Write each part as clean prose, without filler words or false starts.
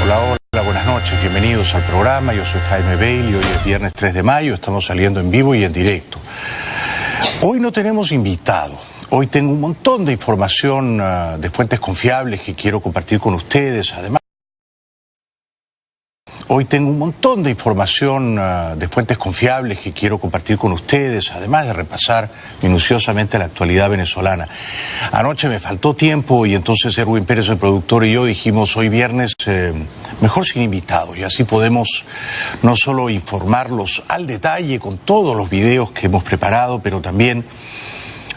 Hola, hola, buenas noches, bienvenidos al programa. Yo soy Jaime Bailey, hoy es viernes 3 de mayo, estamos saliendo en vivo y en directo. Hoy no tenemos invitado, hoy tengo un montón de información de fuentes confiables que quiero compartir con ustedes, además. Hoy tengo un montón de información de fuentes confiables que quiero compartir con ustedes, además de repasar minuciosamente la actualidad venezolana. Anoche me faltó tiempo y entonces Erwin Pérez, el productor, y yo dijimos hoy viernes, mejor sin invitados, y así podemos no solo informarlos al detalle con todos los videos que hemos preparado, pero también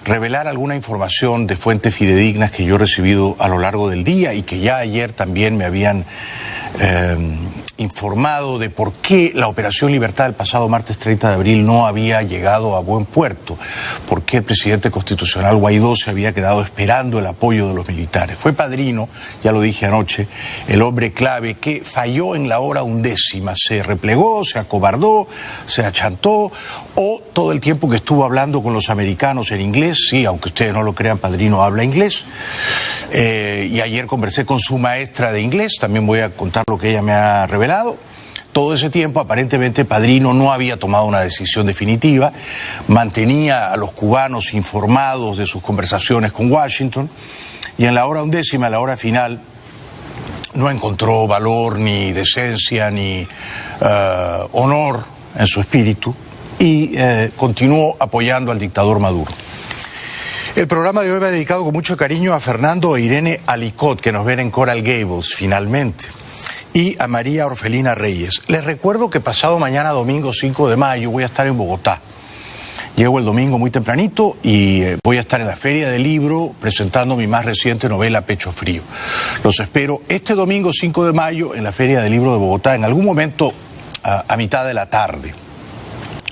revelar alguna información de fuentes fidedignas que yo he recibido a lo largo del día y que ya ayer también me habían informado de por qué la Operación Libertad del pasado martes 30 de abril no había llegado a buen puerto, por qué el presidente constitucional Guaidó se había quedado esperando el apoyo de los militares. Fue Padrino, ya lo dije anoche, el hombre clave que falló en la hora undécima, se replegó, se acobardó, se achantó, o todo el tiempo que estuvo hablando con los americanos en inglés, sí, aunque ustedes no lo crean, Padrino habla inglés, y ayer conversé con su maestra de inglés, también voy a contar lo que ella me ha revelado. Todo ese tiempo aparentemente Padrino no había tomado una decisión definitiva, mantenía a los cubanos informados de sus conversaciones con Washington y en la hora undécima, la hora final, no encontró valor ni decencia ni honor en su espíritu y continuó apoyando al dictador Maduro. El programa de hoy va dedicado con mucho cariño a Fernando e Irene Alicot, que nos ven en Coral Gables, finalmente, y a María Orfelina Reyes. Les recuerdo que pasado mañana, domingo 5 de mayo, voy a estar en Bogotá. Llego el domingo muy tempranito y voy a estar en la Feria del Libro presentando mi más reciente novela, Pecho Frío. Los espero este domingo 5 de mayo en la Feria del Libro de Bogotá, en algún momento a mitad de la tarde.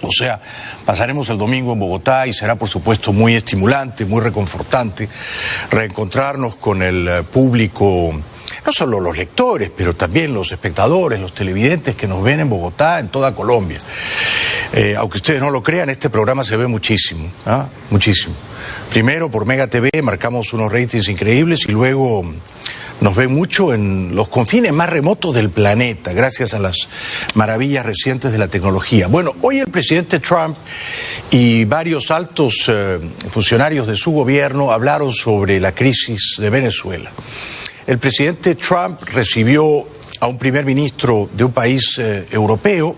O sea, pasaremos el domingo en Bogotá y será, por supuesto, muy estimulante, muy reconfortante reencontrarnos con el público, no solo los lectores, pero también los espectadores, los televidentes que nos ven en Bogotá, en toda Colombia. Aunque ustedes no lo crean, este programa se ve muchísimo, ¿ah? Muchísimo. Primero por Mega TV marcamos unos ratings increíbles y luego nos ven mucho en los confines más remotos del planeta, gracias a las maravillas recientes de la tecnología. Bueno, hoy el presidente Trump y varios altos funcionarios de su gobierno hablaron sobre la crisis de Venezuela. El presidente Trump recibió a un primer ministro de un país europeo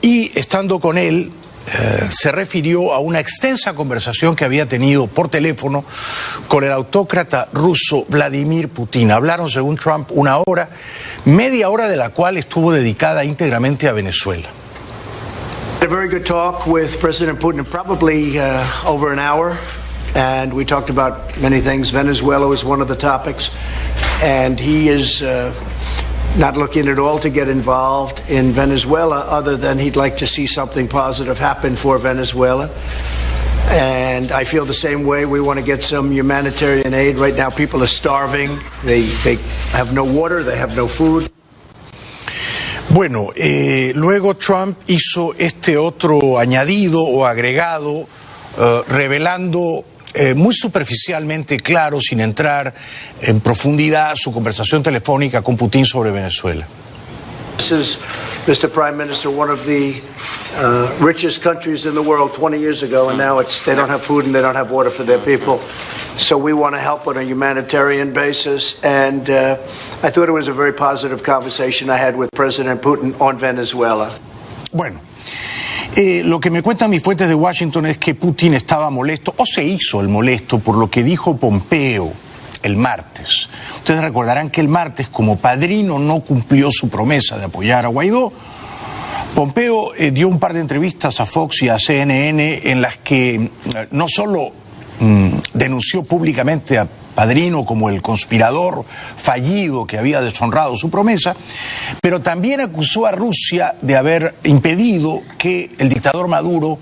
y estando con él se refirió a una extensa conversación que había tenido por teléfono con el autócrata ruso Vladimir Putin. Hablaron, según Trump, una hora, media hora de la cual estuvo dedicada íntegramente a Venezuela. A very good talk with President Putin, probably over an hour, and we talked about many things. Venezuela was one of the topics, and he is not looking at all to get involved in Venezuela other than he'd like to see something positive happen for Venezuela. And I feel the same way. We want to get some humanitarian aid. Right now people are starving. They have no water, they have no food. Bueno, luego Trump hizo este otro añadido o agregado revelando muy superficialmente, claro, sin entrar en profundidad, su conversación telefónica con Putin sobre Venezuela. This is, Mr. Prime Minister, one of the richest countries in the world 20 years ago, and now they don't have food and they don't have water for their people. So we want to help on a humanitarian basis, and I thought it was a very positive conversation I had with President Putin on Venezuela. Bueno. Lo que me cuentan mis fuentes de Washington es que Putin estaba molesto, o se hizo el molesto, por lo que dijo Pompeo el martes. Ustedes recordarán que el martes, como Padrino no cumplió su promesa de apoyar a Guaidó, Pompeo dio un par de entrevistas a Fox y a CNN en las que no solo denunció públicamente a Padrino como el conspirador fallido que había deshonrado su promesa, pero también acusó a Rusia de haber impedido que el dictador Maduro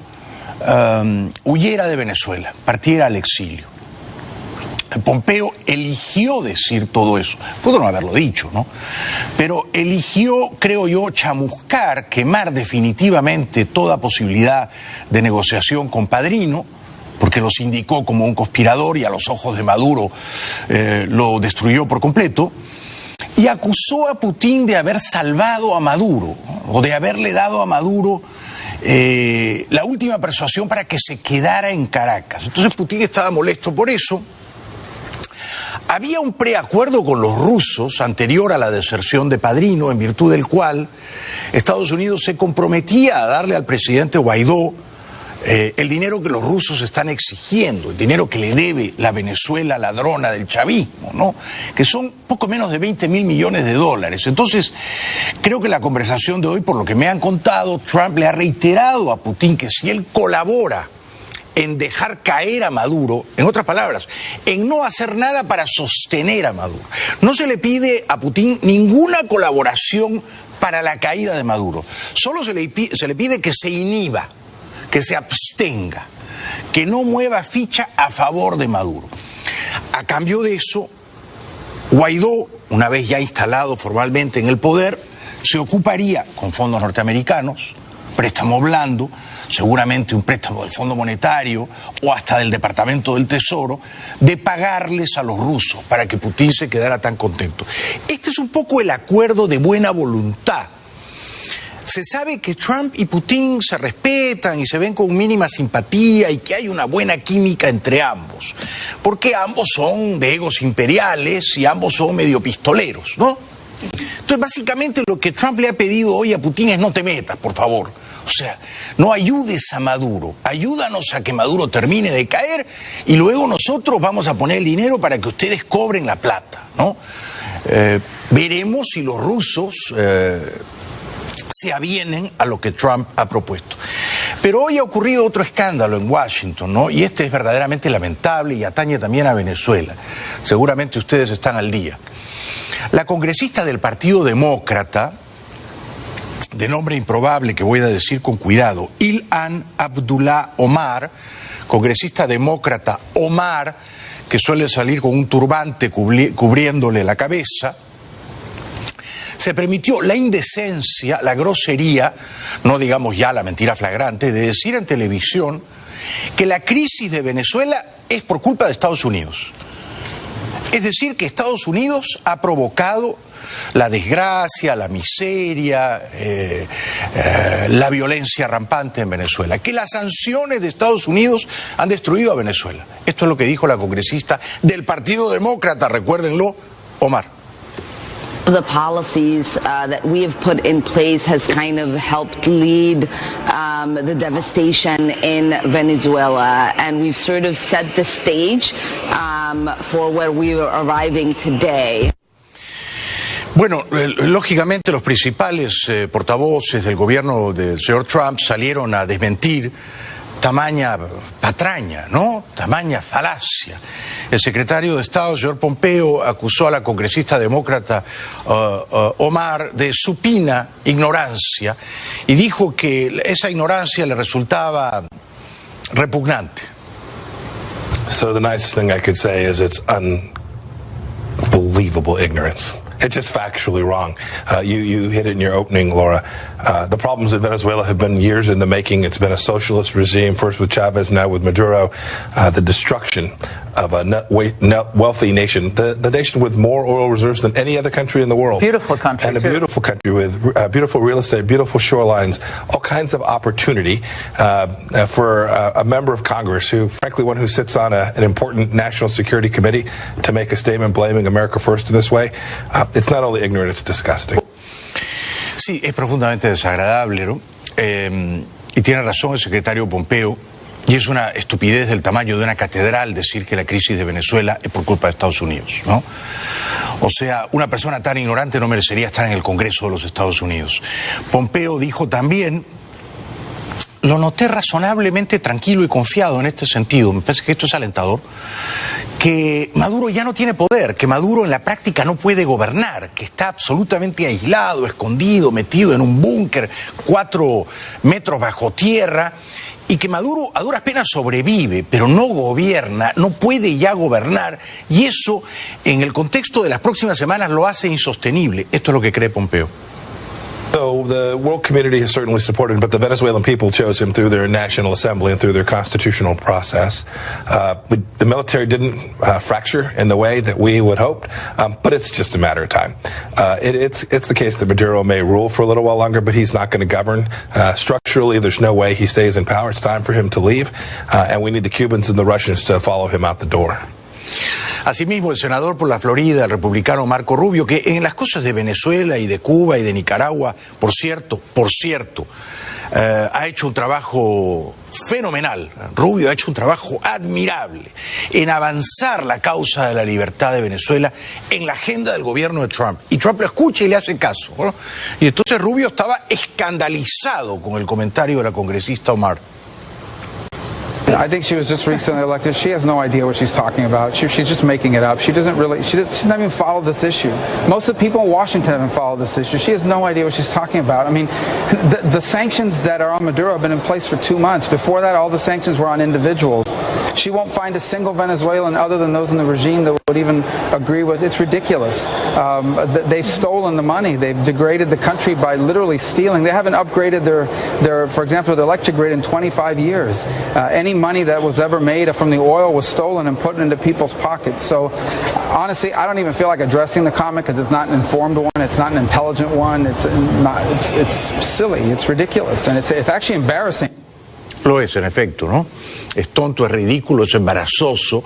huyera de Venezuela, partiera al exilio. Pompeo eligió decir todo eso, pudo no haberlo dicho, ¿no? Pero eligió, creo yo, chamuscar, quemar definitivamente toda posibilidad de negociación con Padrino, porque los indicó como un conspirador y a los ojos de Maduro lo destruyó por completo. y acusó a Putin de haber salvado a Maduro, ¿no? O de haberle dado a Maduro la última persuasión para que se quedara en Caracas. Entonces Putin estaba molesto por eso. Había un preacuerdo con los rusos anterior a la deserción de Padrino, en virtud del cual Estados Unidos se comprometía a darle al presidente Guaidó el dinero que los rusos están exigiendo, el dinero que le debe la Venezuela ladrona del chavismo, ¿no? Que son poco menos de 20.000 millones de dólares. Entonces, creo que la conversación de hoy, por lo que me han contado, Trump le ha reiterado a Putin que si él colabora en dejar caer a Maduro, en otras palabras, en no hacer nada para sostener a Maduro. No se le pide a Putin ninguna colaboración para la caída de Maduro. Solo se le pide que se inhiba, que se abstenga, que no mueva ficha a favor de Maduro. A cambio de eso, Guaidó, una vez ya instalado formalmente en el poder, se ocuparía, con fondos norteamericanos, préstamo blando, seguramente un préstamo del Fondo Monetario o hasta del Departamento del Tesoro, de pagarles a los rusos para que Putin se quedara tan contento. Este es un poco el acuerdo de buena voluntad. Se sabe que Trump y Putin se respetan y se ven con mínima simpatía y que hay una buena química entre ambos, porque ambos son de egos imperiales y ambos son medio pistoleros, ¿no? Entonces, básicamente lo que Trump le ha pedido hoy a Putin es: no te metas, por favor. O sea, no ayudes a Maduro, ayúdanos a que Maduro termine de caer y luego nosotros vamos a poner el dinero para que ustedes cobren la plata, ¿no? Veremos si los rusos se avienen a lo que Trump ha propuesto. Pero hoy ha ocurrido otro escándalo en Washington, ¿no? Y este es verdaderamente lamentable y atañe también a Venezuela. Seguramente ustedes están al día. La congresista del Partido Demócrata, de nombre improbable que voy a decir con cuidado, Ilhan Abdullah Omar, congresista demócrata Omar, que suele salir con un turbante cubriéndole la cabeza, se permitió la indecencia, la grosería, no digamos ya la mentira flagrante, de decir en televisión que la crisis de Venezuela es por culpa de Estados Unidos. Es decir, que Estados Unidos ha provocado la desgracia, la miseria, la violencia rampante en Venezuela, que las sanciones de Estados Unidos han destruido a Venezuela. Esto es lo que dijo la congresista del Partido Demócrata, recuérdenlo, Omar. The policies that we have put in place has kind of helped lead the devastation in Venezuela, and we've sort of set the stage for where we are arriving today. Bueno, lógicamente los principales portavoces del gobierno del señor Trump salieron a desmentir tamaña patraña, ¿no? Tamaña falacia. El secretario de Estado, señor Pompeo, acusó a la congresista demócrata Omar de supina ignorancia y dijo que esa ignorancia le resultaba repugnante. So the nicest thing I could say is it's unbelievable ignorance. It's just factually wrong. You hit it in your opening, Laura. The problems in Venezuela have been years in the making. It's been a socialist regime, first with Chavez, now with Maduro. The destruction of a net wealthy nation, the nation with more oil reserves than any other country in the world. Beautiful country, and a beautiful country with beautiful real estate, beautiful shorelines, all kinds of opportunity for a member of Congress who, frankly, one who sits on an important national security committee to make a statement blaming America First in this way. It's not only ignorant, it's disgusting. Sí, es profundamente desagradable, ¿no? Y tiene razón el secretario Pompeo, y es una estupidez del tamaño de una catedral decir que la crisis de Venezuela es por culpa de Estados Unidos, ¿no? O sea, una persona tan ignorante no merecería estar en el Congreso de los Estados Unidos. Pompeo dijo también, lo noté razonablemente tranquilo y confiado en este sentido, me parece que esto es alentador, que Maduro ya no tiene poder, que Maduro en la práctica no puede gobernar, que está absolutamente aislado, escondido, metido en un búnker 4 metros bajo tierra, y que Maduro a duras penas sobrevive, pero no gobierna, no puede ya gobernar, y eso en el contexto de las próximas semanas lo hace insostenible. Esto es lo que cree Pompeo. So So the world community has certainly supported him, but the Venezuelan people chose him through their National Assembly and through their constitutional process. But the military didn't fracture in the way that we would hope, but it's just a matter of time. It's the case that Maduro may rule for a little while longer, but he's not going to govern. Structurally, there's no way he stays in power. It's time for him to leave, and we need the Cubans and the Russians to follow him out the door. Asimismo, el senador por la Florida, el republicano Marco Rubio, que en las cosas de Venezuela y de Cuba y de Nicaragua, por cierto, ha hecho un trabajo fenomenal. Rubio ha hecho un trabajo admirable en avanzar la causa de la libertad de Venezuela en la agenda del gobierno de Trump. Y Trump lo escucha y le hace caso, ¿no? Y entonces Rubio estaba escandalizado con el comentario de la congresista Omar. I think she was just recently elected. She has no idea what she's talking about. She's just making it up. She doesn't even follow this issue. Most of the people in Washington haven't followed this issue. She has no idea what she's talking about. I mean, the sanctions that are on Maduro have been in place for 2 months. Before that, all the sanctions were on individuals. She won't find a single Venezuelan other than those in the regime that would even agree with it. It's ridiculous. They've stolen the money. They've degraded the country by literally stealing. They haven't upgraded their for example, the electric grid in 25 years. Any money that was ever made from the oil was stolen and put into people's pockets. So honestly, I don't even feel like addressing the comment because it's not an informed one, it's not an intelligent one, it's silly, it's ridiculous, and it's actually embarrassing. Lo es, en efecto, ¿no? Es tonto, es ridículo, es embarazoso.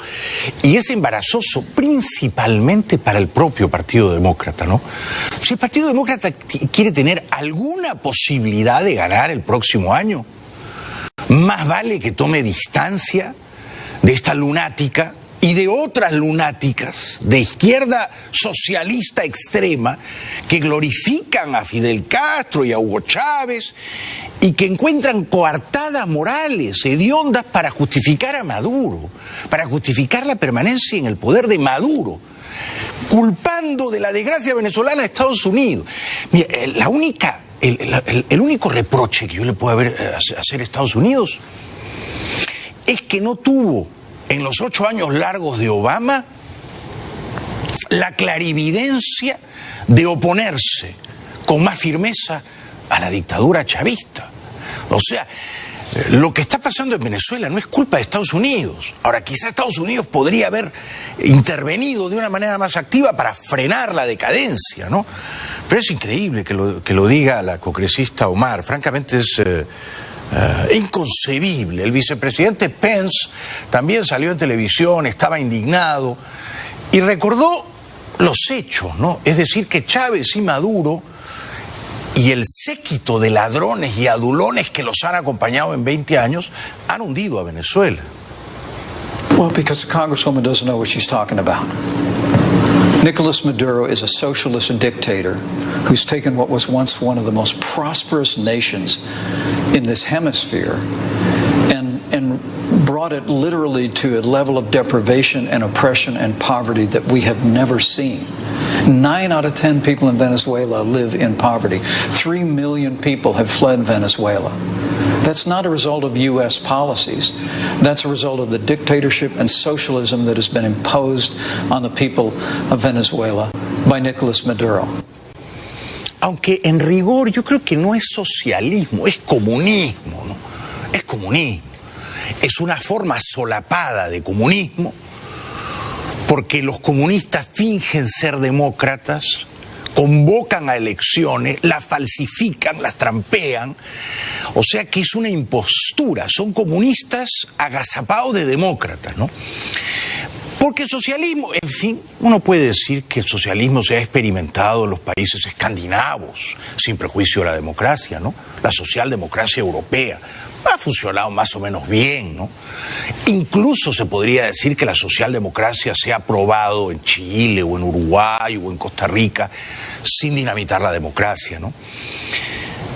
Y es embarazoso principalmente para el propio Partido Demócrata, ¿no? Si el Partido Demócrata quiere tener alguna posibilidad de ganar el próximo año, más vale que tome distancia de esta lunática y de otras lunáticas de izquierda socialista extrema que glorifican a Fidel Castro y a Hugo Chávez y que encuentran coartadas morales hediondas para justificar a Maduro, para justificar la permanencia en el poder de Maduro, culpando de la desgracia venezolana a Estados Unidos. Mira, el único reproche que yo le puedo hacer a Estados Unidos es que no tuvo en los 8 años largos de Obama la clarividencia de oponerse con más firmeza a la dictadura chavista. O sea, lo que está pasando en Venezuela no es culpa de Estados Unidos. Ahora, quizá Estados Unidos podría haber intervenido de una manera más activa para frenar la decadencia, ¿no? Pero es increíble que lo diga la congresista Omar. Francamente es inconcebible. El vicepresidente Pence también salió en televisión, estaba indignado y recordó los hechos, ¿no? Es decir, que Chávez y Maduro y el séquito de ladrones y adulones que los han acompañado en 20 años han hundido a Venezuela. Well, because the Congresswoman doesn't know what she's talking about. Nicolas Maduro is a socialist dictator who's taken what was once one of the most prosperous nations in this hemisphere and brought it literally to a level of deprivation and oppression and poverty that we have never seen. 9 out of 10 people in Venezuela live in poverty. 3 million people have fled Venezuela. That's not a result of U.S. policies. That's a result of the dictatorship and socialism that has been imposed on the people of Venezuela by Nicolas Maduro. Aunque en rigor yo creo que no es socialismo, es comunismo, ¿no? Es comunismo. Es una forma solapada de comunismo porque los comunistas fingen ser demócratas, convocan a elecciones, las falsifican, las trampean, o sea que es una impostura, son comunistas agazapados de demócratas, ¿no? Porque el socialismo, en fin, uno puede decir que el socialismo se ha experimentado en los países escandinavos, sin prejuicio de la democracia, ¿no? La socialdemocracia europea ha funcionado más o menos bien, ¿no? Incluso se podría decir que la socialdemocracia se ha probado en Chile o en Uruguay o en Costa Rica sin dinamitar la democracia, ¿no?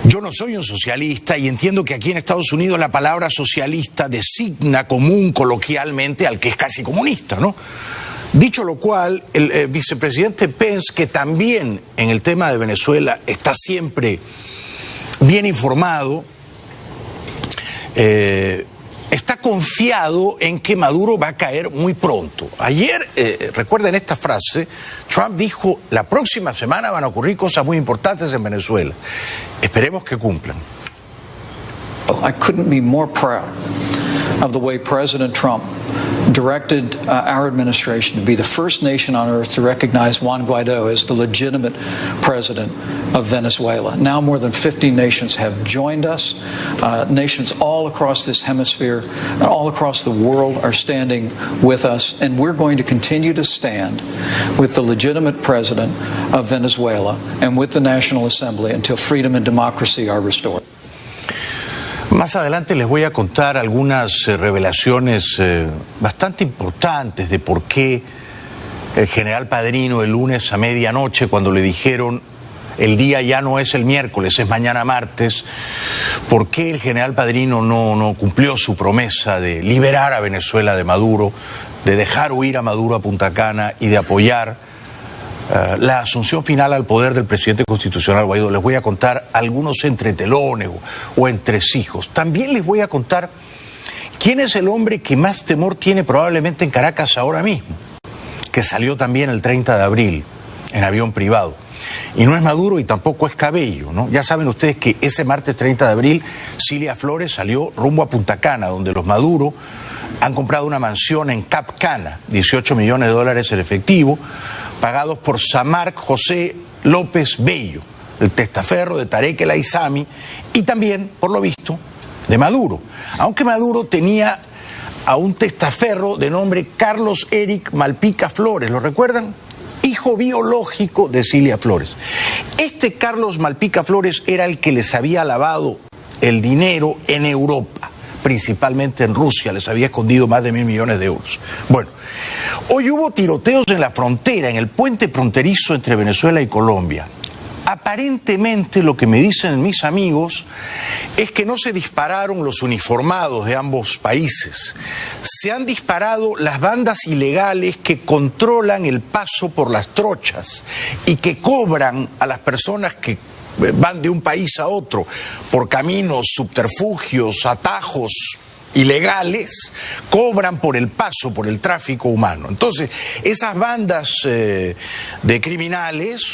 Yo no soy un socialista y entiendo que aquí en Estados Unidos la palabra socialista designa común coloquialmente al que es casi comunista, ¿no? Dicho lo cual, el vicepresidente Pence, que también en el tema de Venezuela está siempre bien informado, está confiado en que Maduro va a caer muy pronto. Ayer, recuerden esta frase, Trump dijo, la próxima semana van a ocurrir cosas muy importantes en Venezuela. Esperemos que cumplan. I couldn't be more proud of the way President Trump directed our administration to be the first nation on earth to recognize Juan Guaido as the legitimate president of Venezuela. Now more than 50 nations have joined us. Nations all across this hemisphere, all across the world are standing with us, and we're going to continue to stand with the legitimate president of Venezuela and with the National Assembly until freedom and democracy are restored. Más adelante les voy a contar algunas revelaciones bastante importantes de por qué el general Padrino el lunes a medianoche, cuando le dijeron el día ya no es el miércoles, es mañana martes, por qué el general Padrino no cumplió su promesa de liberar a Venezuela de Maduro, de dejar huir a Maduro a Punta Cana y de apoyar la asunción final al poder del presidente constitucional Guaidó. Les voy a contar algunos entretelones o entresijos. También les voy a contar quién es el hombre que más temor tiene probablemente en Caracas ahora mismo, que salió también el 30 de abril en avión privado. Y no es Maduro y tampoco es Cabello, ¿no? Ya saben ustedes que ese martes 30 de abril Cilia Flores salió rumbo a Punta Cana, donde los Maduro han comprado una mansión en Cap Cana, $18 millones en efectivo, pagados por Samarc José López Bello, el testaferro de Tarek El Aissami, y también, por lo visto, de Maduro. Aunque Maduro tenía a un testaferro de nombre Carlos Eric Malpica Flores, ¿lo recuerdan? Hijo biológico de Cilia Flores. Este Carlos Malpica Flores era el que les había lavado el dinero en Europa, principalmente en Rusia, les había escondido más de $1.000 millones. Bueno, hoy hubo tiroteos en la frontera, en el puente fronterizo entre Venezuela y Colombia. Aparentemente lo que me dicen mis amigos es que no se dispararon los uniformados de ambos países. Se han disparado las bandas ilegales que controlan el paso por las trochas y que cobran a las personas que van de un país a otro por caminos, subterfugios, atajos ilegales, cobran por el paso, por el tráfico humano. Entonces, esas bandas de criminales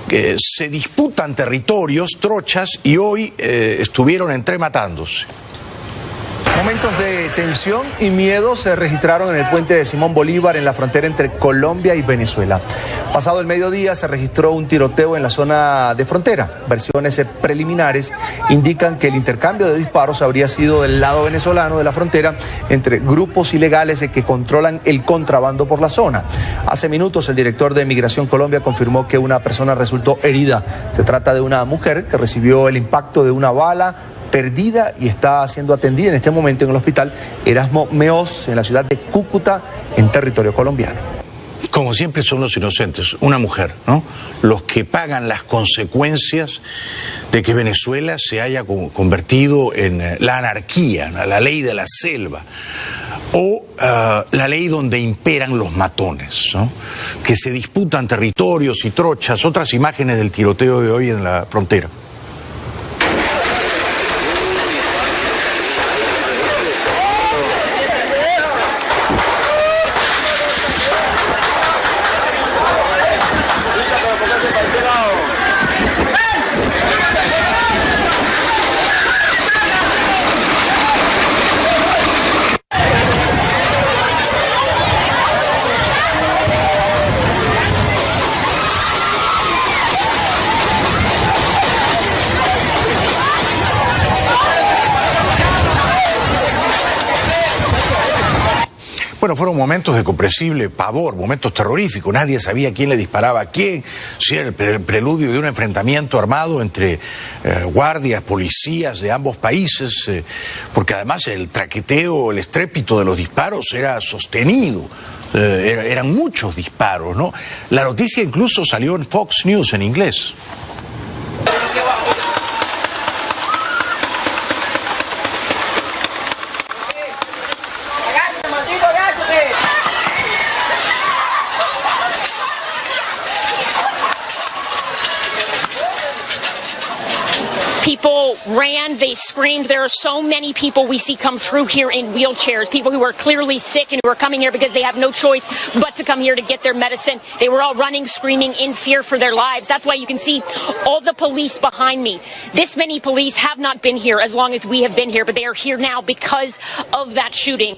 que se disputan territorios, trochas, y hoy estuvieron entrematándose. Momentos de tensión y miedo se registraron en el puente de Simón Bolívar en la frontera entre Colombia y Venezuela. Pasado el mediodía se registró un tiroteo en la zona de frontera. Versiones preliminares indican que el intercambio de disparos habría sido del lado venezolano de la frontera entre grupos ilegales que controlan el contrabando por la zona. Hace minutos el director de Migración Colombia confirmó que una persona resultó herida. Se trata de una mujer que recibió el impacto de una bala perdida y está siendo atendida en este momento en el hospital Erasmo Meós, en la ciudad de Cúcuta, en territorio colombiano. Como siempre son los inocentes, una mujer, ¿no? Los que pagan las consecuencias de que Venezuela se haya convertido en la anarquía, la ley de la selva, o la ley donde imperan los matones, ¿no? Que se disputan territorios y trochas. Otras imágenes del tiroteo de hoy en la frontera. Bueno, fueron momentos de comprensible pavor, momentos terroríficos. Nadie sabía quién le disparaba a quién, si era el preludio de un enfrentamiento armado entre guardias, policías de ambos países, porque además el traqueteo, el estrépito de los disparos era sostenido. Eran muchos disparos, ¿no? La noticia incluso salió en Fox News en inglés. People ran, they screamed. There are so many people we see come through here in wheelchairs, people who are clearly sick and who are coming here because they have no choice but to come here to get their medicine. They were all running, screaming in fear for their lives. That's why you can see all the police behind me. This many police have not been here as long as we have been here, but they are here now because of that shooting.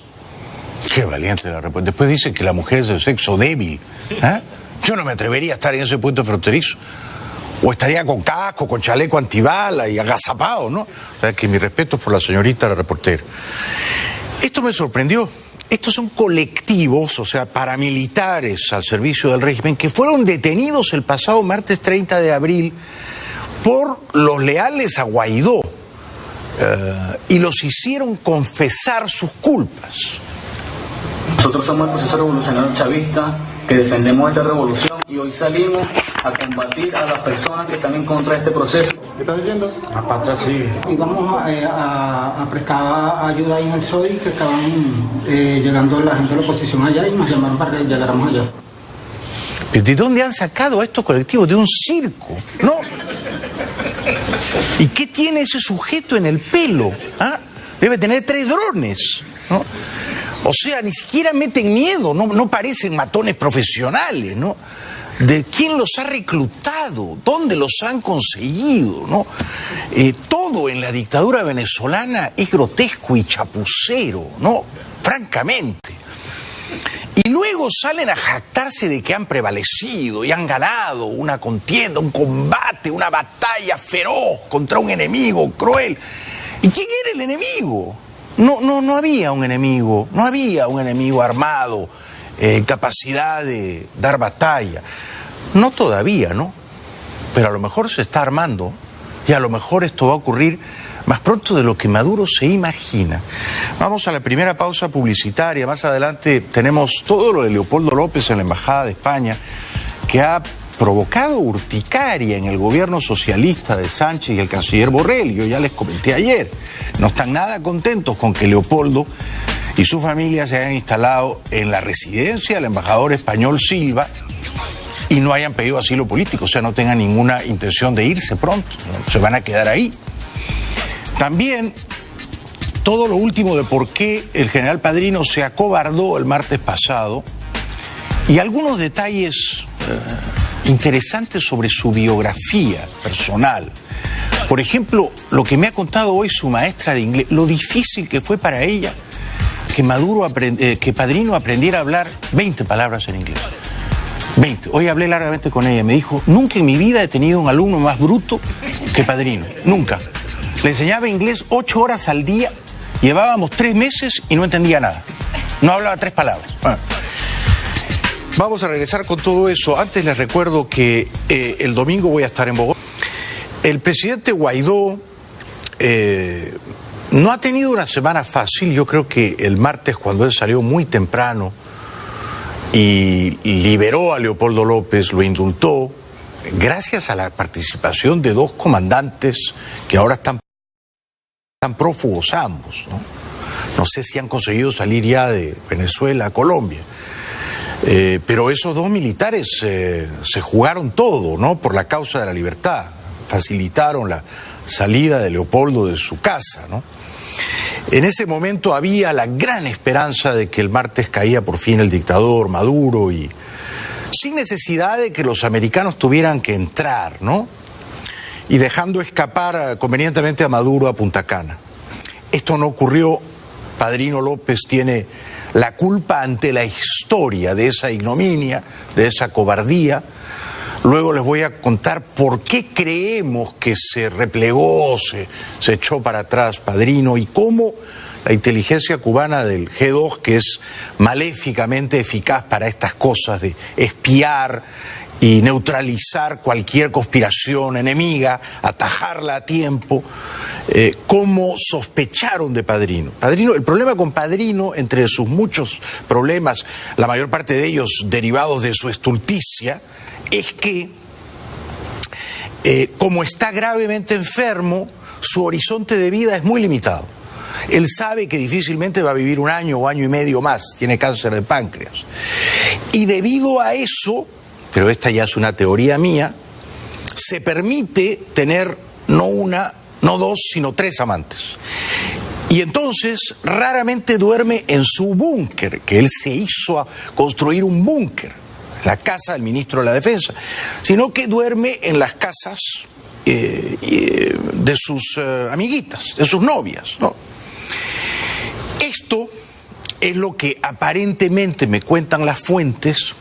Qué valiente la respuesta. Después dicen que la mujer es de sexo débil. ¿Eh? Yo no me atrevería a estar en ese puente fronterizo. O estaría con casco, con chaleco antibala y agazapado, ¿no? O sea, que mi respeto por la señorita, la reportera. Esto me sorprendió. Estos son colectivos, o sea, paramilitares al servicio del régimen, que fueron detenidos el pasado martes 30 de abril por los leales a Guaidó y los hicieron confesar sus culpas. Nosotros somos el proceso revolucionario chavista que defendemos esta revolución y hoy salimos a combatir a las personas que están en contra de este proceso. ¿Qué estás diciendo? A pata, sí. Y vamos a prestar ayuda ahí en el SOI, que estaban llegando la gente de la oposición allá y nos llamaron para que llegáramos allá. ¿De dónde han sacado a estos colectivos? De un circo, ¿no? ¿Y qué tiene ese sujeto en el pelo? ¿Ah? Debe tener 3 drones, ¿no? O sea, ni siquiera meten miedo, no parecen matones profesionales, ¿no? ¿De quién los ha reclutado? ¿Dónde los han conseguido? ¿No? Todo en la dictadura venezolana es grotesco y chapucero, ¿no? Francamente. Y luego salen a jactarse de que han prevalecido y han ganado una contienda, un combate, una batalla feroz contra un enemigo cruel. ¿Y quién era el enemigo? No había un enemigo, no había un enemigo armado, capacidad de dar batalla. No todavía, ¿no? Pero a lo mejor se está armando y a lo mejor esto va a ocurrir más pronto de lo que Maduro se imagina. Vamos a la primera pausa publicitaria. Más adelante tenemos todo lo de Leopoldo López en la Embajada de España, que ha provocado urticaria en el gobierno socialista de Sánchez y el canciller Borrell. Yo ya les comenté ayer, no están nada contentos con que Leopoldo y su familia se hayan instalado en la residencia del embajador español Silva y no hayan pedido asilo político, o sea, no tengan ninguna intención de irse pronto, ¿no? Se van a quedar ahí. También todo lo último de por qué el general Padrino se acobardó el martes pasado y algunos detalles interesantes sobre su biografía personal. Por ejemplo, lo que me ha contado hoy su maestra de inglés, lo difícil que fue para ella que Padrino aprendiera a hablar 20 palabras en inglés. 20. Hoy hablé largamente con ella, me dijo, nunca en mi vida he tenido un alumno más bruto que Padrino, nunca. Le enseñaba inglés 8 horas al día, llevábamos 3 meses y no entendía nada. No hablaba 3 palabras. Bueno. Vamos a regresar con todo eso. Antes les recuerdo que el domingo voy a estar en Bogotá. El presidente Guaidó no ha tenido una semana fácil. Yo creo que el martes, cuando él salió muy temprano y liberó a Leopoldo López, lo indultó, gracias a la participación de 2 comandantes que ahora están prófugos ambos, ¿no? No sé si han conseguido salir ya de Venezuela a Colombia. Pero esos 2 militares se jugaron todo, ¿no? Por la causa de la libertad. Facilitaron la salida de Leopoldo de su casa, ¿no? En ese momento había la gran esperanza de que el martes caía por fin el dictador Maduro y sin necesidad de que los americanos tuvieran que entrar, ¿no? Y dejando escapar convenientemente a Maduro a Punta Cana. Esto no ocurrió. Padrino López tiene la culpa ante la historia de esa ignominia, de esa cobardía. Luego les voy a contar por qué creemos que se replegó, se echó para atrás Padrino y cómo la inteligencia cubana del G2, que es maléficamente eficaz para estas cosas de espiar y neutralizar cualquier conspiración enemiga, atajarla a tiempo, cómo sospecharon de Padrino. El problema con Padrino, entre sus muchos problemas, la mayor parte de ellos derivados de su estulticia, es que como está gravemente enfermo, su horizonte de vida es muy limitado. Él sabe que difícilmente va a vivir 1 año o año y medio más, tiene cáncer de páncreas. Y debido a eso, pero esta ya es una teoría mía, se permite tener no una, no 2, sino 3 amantes. Y entonces raramente duerme en su búnker, que él se hizo a construir un búnker, la casa del ministro de la Defensa, sino que duerme en las casas de sus amiguitas, de sus novias, ¿no? Esto es lo que aparentemente me cuentan las fuentes,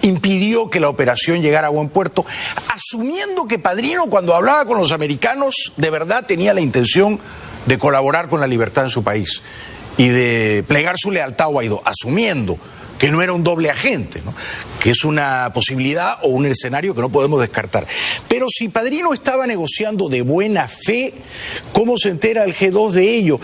impidió que la operación llegara a buen puerto, asumiendo que Padrino, cuando hablaba con los americanos, de verdad tenía la intención de colaborar con la libertad en su país y de plegar su lealtad a Guaidó, asumiendo que no era un doble agente, ¿no? Que es una posibilidad o un escenario que no podemos descartar. Pero si Padrino estaba negociando de buena fe, ¿cómo se entera el G2 de ello?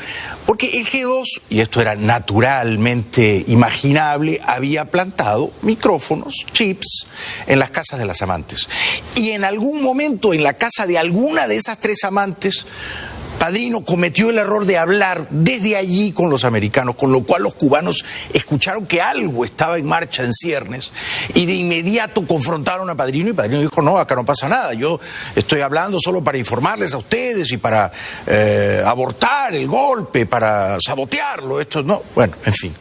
Porque el G2, y esto era naturalmente imaginable, había plantado micrófonos, chips, en las casas de las amantes. Y en algún momento en la casa de alguna de esas 3 amantes, Padrino cometió el error de hablar desde allí con los americanos, con lo cual los cubanos escucharon que algo estaba en marcha en ciernes y de inmediato confrontaron a Padrino y Padrino dijo, no, acá no pasa nada, yo estoy hablando solo para informarles a ustedes y para abortar el golpe, para sabotearlo, esto no, bueno, en fin.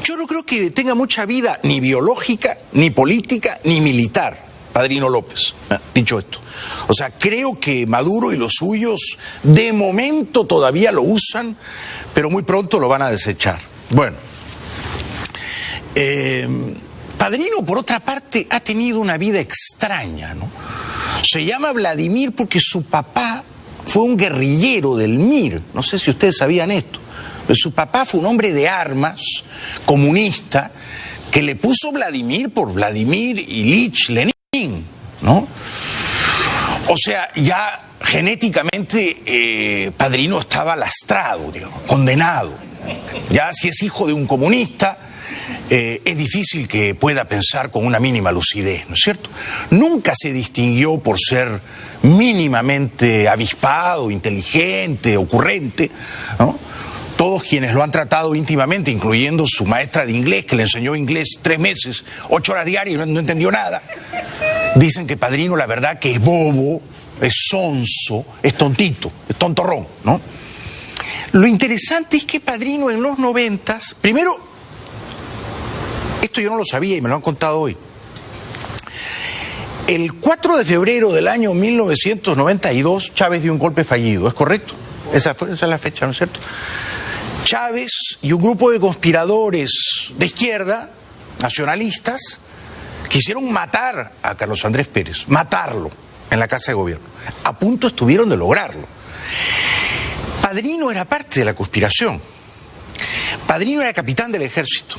Yo no creo que tenga mucha vida ni biológica, ni política, ni militar, Padrino López, dicho esto. O sea, creo que Maduro y los suyos de momento todavía lo usan, pero muy pronto lo van a desechar. Bueno, Padrino, por otra parte, ha tenido una vida extraña, ¿no? Se llama Vladimir porque su papá fue un guerrillero del MIR. No sé si ustedes sabían esto. Pero su papá fue un hombre de armas, comunista, que le puso Vladimir por Vladimir Ilich Lenin, ¿no? O sea, ya genéticamente Padrino estaba lastrado, digamos, condenado. Ya si es hijo de un comunista, es difícil que pueda pensar con una mínima lucidez, ¿no es cierto? Nunca se distinguió por ser mínimamente avispado, inteligente, ocurrente, ¿no? Todos quienes lo han tratado íntimamente, incluyendo su maestra de inglés, que le enseñó inglés 3 meses, 8 horas diarias y no entendió nada, dicen que Padrino la verdad que es bobo, es sonso, es tontito, es tontorrón, ¿no? Lo interesante es que Padrino en los 90s, primero, esto yo no lo sabía y me lo han contado hoy, el 4 de febrero del año 1992 Chávez dio un golpe fallido, ¿es correcto? Esa es la fecha, ¿no es cierto? Chávez y un grupo de conspiradores de izquierda, nacionalistas, quisieron matar a Carlos Andrés Pérez, matarlo en la Casa de Gobierno. A punto estuvieron de lograrlo. Padrino era parte de la conspiración. Padrino era capitán del ejército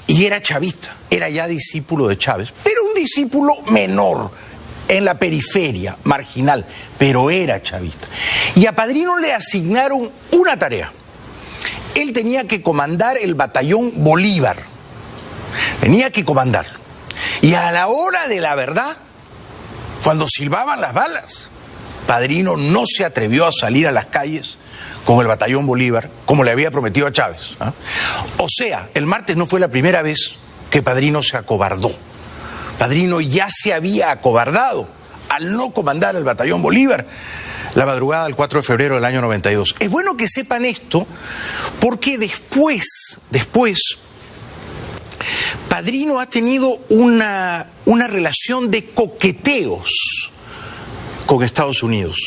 y era chavista, era ya discípulo de Chávez, pero un discípulo menor, en la periferia, marginal, pero era chavista. Y a Padrino le asignaron una tarea. Él tenía que comandar el batallón Bolívar. Tenía que comandarlo. Y a la hora de la verdad, cuando silbaban las balas, Padrino no se atrevió a salir a las calles con el batallón Bolívar, como le había prometido a Chávez, ¿eh? O sea, el martes no fue la primera vez que Padrino se acobardó. Padrino ya se había acobardado al no comandar el batallón Bolívar la madrugada del 4 de febrero del año 92. Es bueno que sepan esto porque después, Padrino ha tenido una relación de coqueteos con Estados Unidos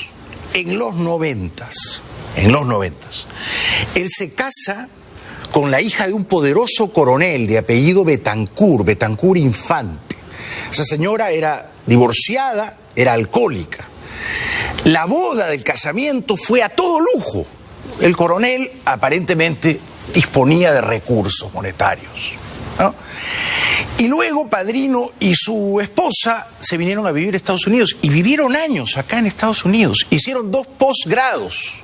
en los 90s. Él se casa con la hija de un poderoso coronel de apellido Betancourt Infante. Esa señora era divorciada, era alcohólica. La boda del casamiento fue a todo lujo. El coronel aparentemente disponía de recursos monetarios, ¿no? Y luego Padrino y su esposa se vinieron a vivir a Estados Unidos y vivieron años acá en Estados Unidos. Hicieron 2 posgrados.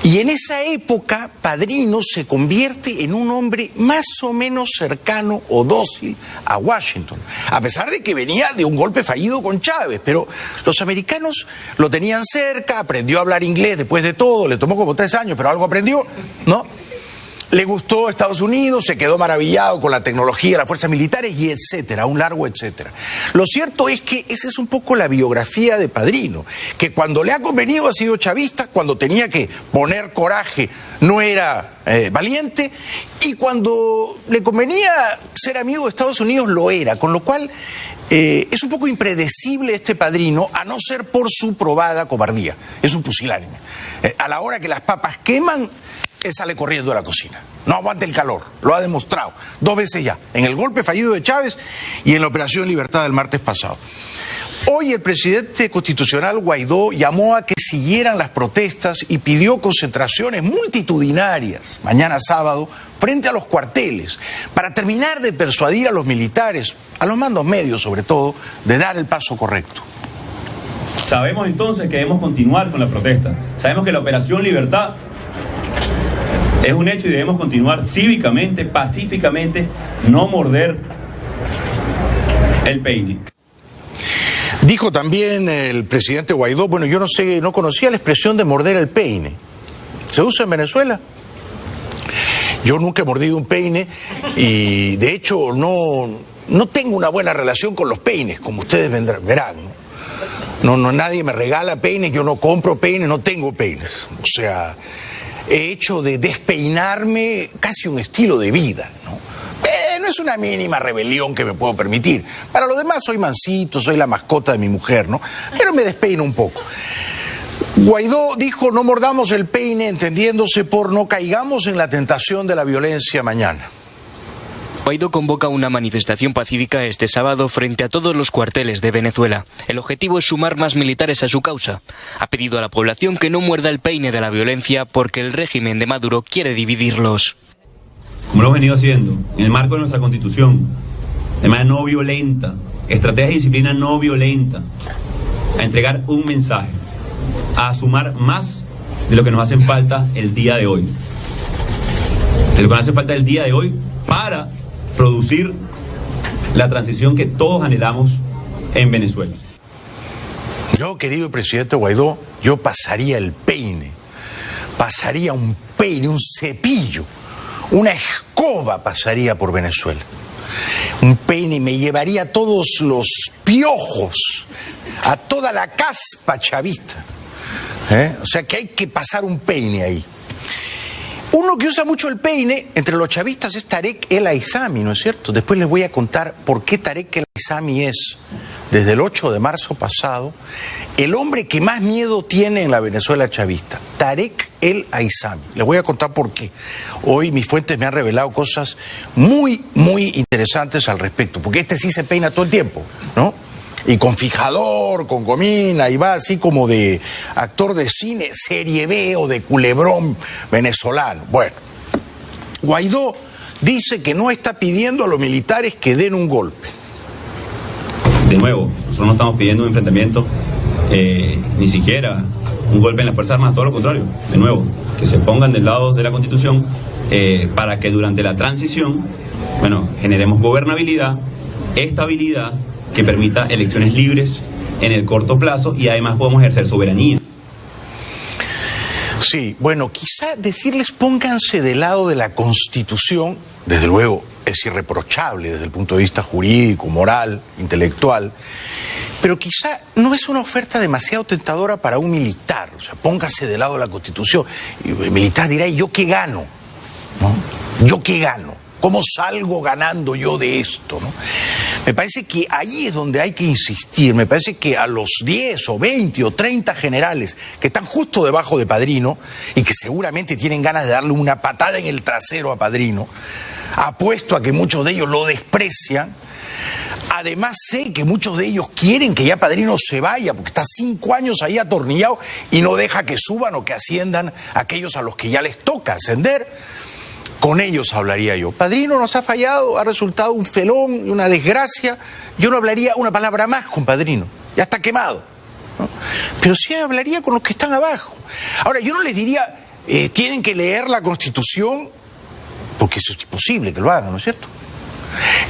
Y en esa época Padrino se convierte en un hombre más o menos cercano o dócil a Washington, a pesar de que venía de un golpe fallido con Chávez, pero los americanos lo tenían cerca, aprendió a hablar inglés después de todo, le tomó como 3 años, pero algo aprendió, ¿no? le gustó Estados Unidos, se quedó maravillado con la tecnología de las fuerzas militares y etcétera, un largo etcétera. Lo cierto es que esa es un poco la biografía de Padrino, que cuando le ha convenido ha sido chavista, cuando tenía que poner coraje no era valiente, y cuando le convenía ser amigo de Estados Unidos lo era, con lo cual es un poco impredecible este Padrino, a no ser por su probada cobardía. Es un pusilánime. A la hora que las papas queman, él sale corriendo de la cocina. No aguanta el calor, lo ha demostrado 2 veces ya, en el golpe fallido de Chávez y en la Operación Libertad del martes pasado. Hoy el presidente constitucional Guaidó llamó a que siguieran las protestas y pidió concentraciones multitudinarias mañana sábado frente a los cuarteles para terminar de persuadir a los militares, a los mandos medios sobre todo, de dar el paso correcto. Sabemos entonces que debemos continuar con la protesta. Sabemos que la Operación Libertad es un hecho y debemos continuar cívicamente, pacíficamente, no morder el peine. Dijo también el presidente Guaidó, bueno, yo no sé, no conocía la expresión de morder el peine. ¿Se usa en Venezuela? Yo nunca he mordido un peine y de hecho no tengo una buena relación con los peines, como ustedes verán, ¿no? No, nadie me regala peines, yo no compro peines, no tengo peines. O sea, he hecho de despeinarme casi un estilo de vida, ¿no? No es una mínima rebelión que me puedo permitir. Para lo demás soy mansito, soy la mascota de mi mujer, ¿no? Pero me despeino un poco. Guaidó dijo, no mordamos el peine, entendiéndose por no caigamos en la tentación de la violencia mañana. Guaidó convoca una manifestación pacífica este sábado frente a todos los cuarteles de Venezuela. El objetivo es sumar más militares a su causa. Ha pedido a la población que no muerda el peine de la violencia porque el régimen de Maduro quiere dividirlos. Como lo hemos venido haciendo, en el marco de nuestra Constitución, de manera no violenta, estrategia y disciplina no violenta, a entregar un mensaje, a sumar más de lo que nos hacen falta el día de hoy. De lo que nos hace falta el día de hoy para producir la transición que todos anhelamos en Venezuela. Yo, querido presidente Guaidó, yo pasaría el peine, pasaría un peine, un cepillo, una escoba pasaría por Venezuela. Un peine, me llevaría todos los piojos, a toda la caspa chavista. O sea que hay que pasar un peine ahí. Uno que usa mucho el peine entre los chavistas es Tarek El Aissami, ¿no es cierto? Después les voy a contar por qué Tarek El Aissami es, desde el 8 de marzo pasado, el hombre que más miedo tiene en la Venezuela chavista. Tarek El Aissami. Les voy a contar por qué. Hoy mis fuentes me han revelado cosas muy, muy interesantes al respecto, porque este sí se peina todo el tiempo, ¿no? Y con fijador, con gomina, y va así como de actor de cine, serie B o de culebrón venezolano. Bueno, Guaidó dice que no está pidiendo a los militares que den un golpe. De nuevo, nosotros no estamos pidiendo un enfrentamiento, ni siquiera un golpe en las Fuerzas Armadas, todo lo contrario. De nuevo, que se pongan del lado de la Constitución para que durante la transición, bueno, generemos gobernabilidad, estabilidad, que permita elecciones libres en el corto plazo y además podemos ejercer soberanía. Sí, bueno, quizá decirles pónganse del lado de la Constitución, desde luego es irreprochable desde el punto de vista jurídico, moral, intelectual, pero quizá no es una oferta demasiado tentadora para un militar. O sea, póngase del lado de la Constitución. Y el militar dirá, ¿y yo qué gano? ¿No? ¿Yo qué gano? ¿Cómo salgo ganando yo de esto? ¿No? Me parece que ahí es donde hay que insistir. Me parece que a los 10 o 20 o 30 generales que están justo debajo de Padrino y que seguramente tienen ganas de darle una patada en el trasero a Padrino, apuesto a que muchos de ellos lo desprecian. Además sé que muchos de ellos quieren que ya Padrino se vaya porque está 5 años ahí atornillado y no deja que suban o que asciendan aquellos a los que ya les toca ascender. Con ellos hablaría yo. Padrino nos ha fallado, ha resultado un felón y una desgracia. Yo no hablaría una palabra más con Padrino, ya está quemado, ¿no? Pero sí hablaría con los que están abajo. Ahora, yo no les diría, tienen que leer la Constitución, porque eso es imposible que lo hagan, ¿no es cierto?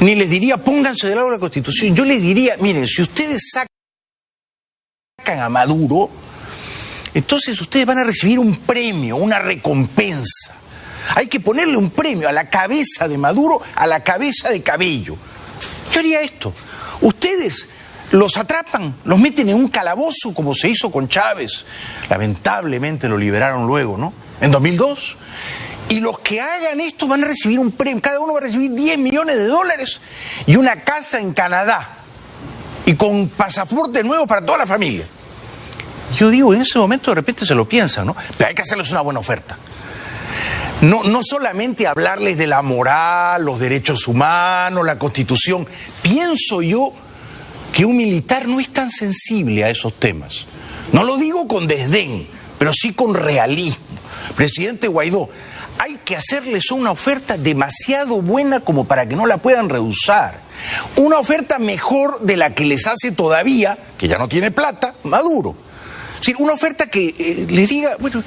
Ni les diría, pónganse del lado de la Constitución. Yo les diría, miren, si ustedes sacan a Maduro, entonces ustedes van a recibir un premio, una recompensa. Hay que ponerle un premio a la cabeza de Maduro, a la cabeza de Cabello. Yo haría esto. Ustedes los atrapan, los meten en un calabozo como se hizo con Chávez. Lamentablemente lo liberaron luego, ¿no? En 2002. Y los que hagan esto van a recibir un premio. Cada uno va a recibir $10 millones y una casa en Canadá. Y con pasaporte nuevo para toda la familia. Yo digo, en ese momento de repente se lo piensan, ¿no? Pero hay que hacerles una buena oferta. No solamente hablarles de la moral, los derechos humanos, la Constitución. Pienso yo que un militar no es tan sensible a esos temas. No lo digo con desdén, pero sí con realismo. Presidente Guaidó, hay que hacerles una oferta demasiado buena como para que no la puedan rehusar. Una oferta mejor de la que les hace todavía, que ya no tiene plata, Maduro. Es decir, una oferta que les diga, bueno,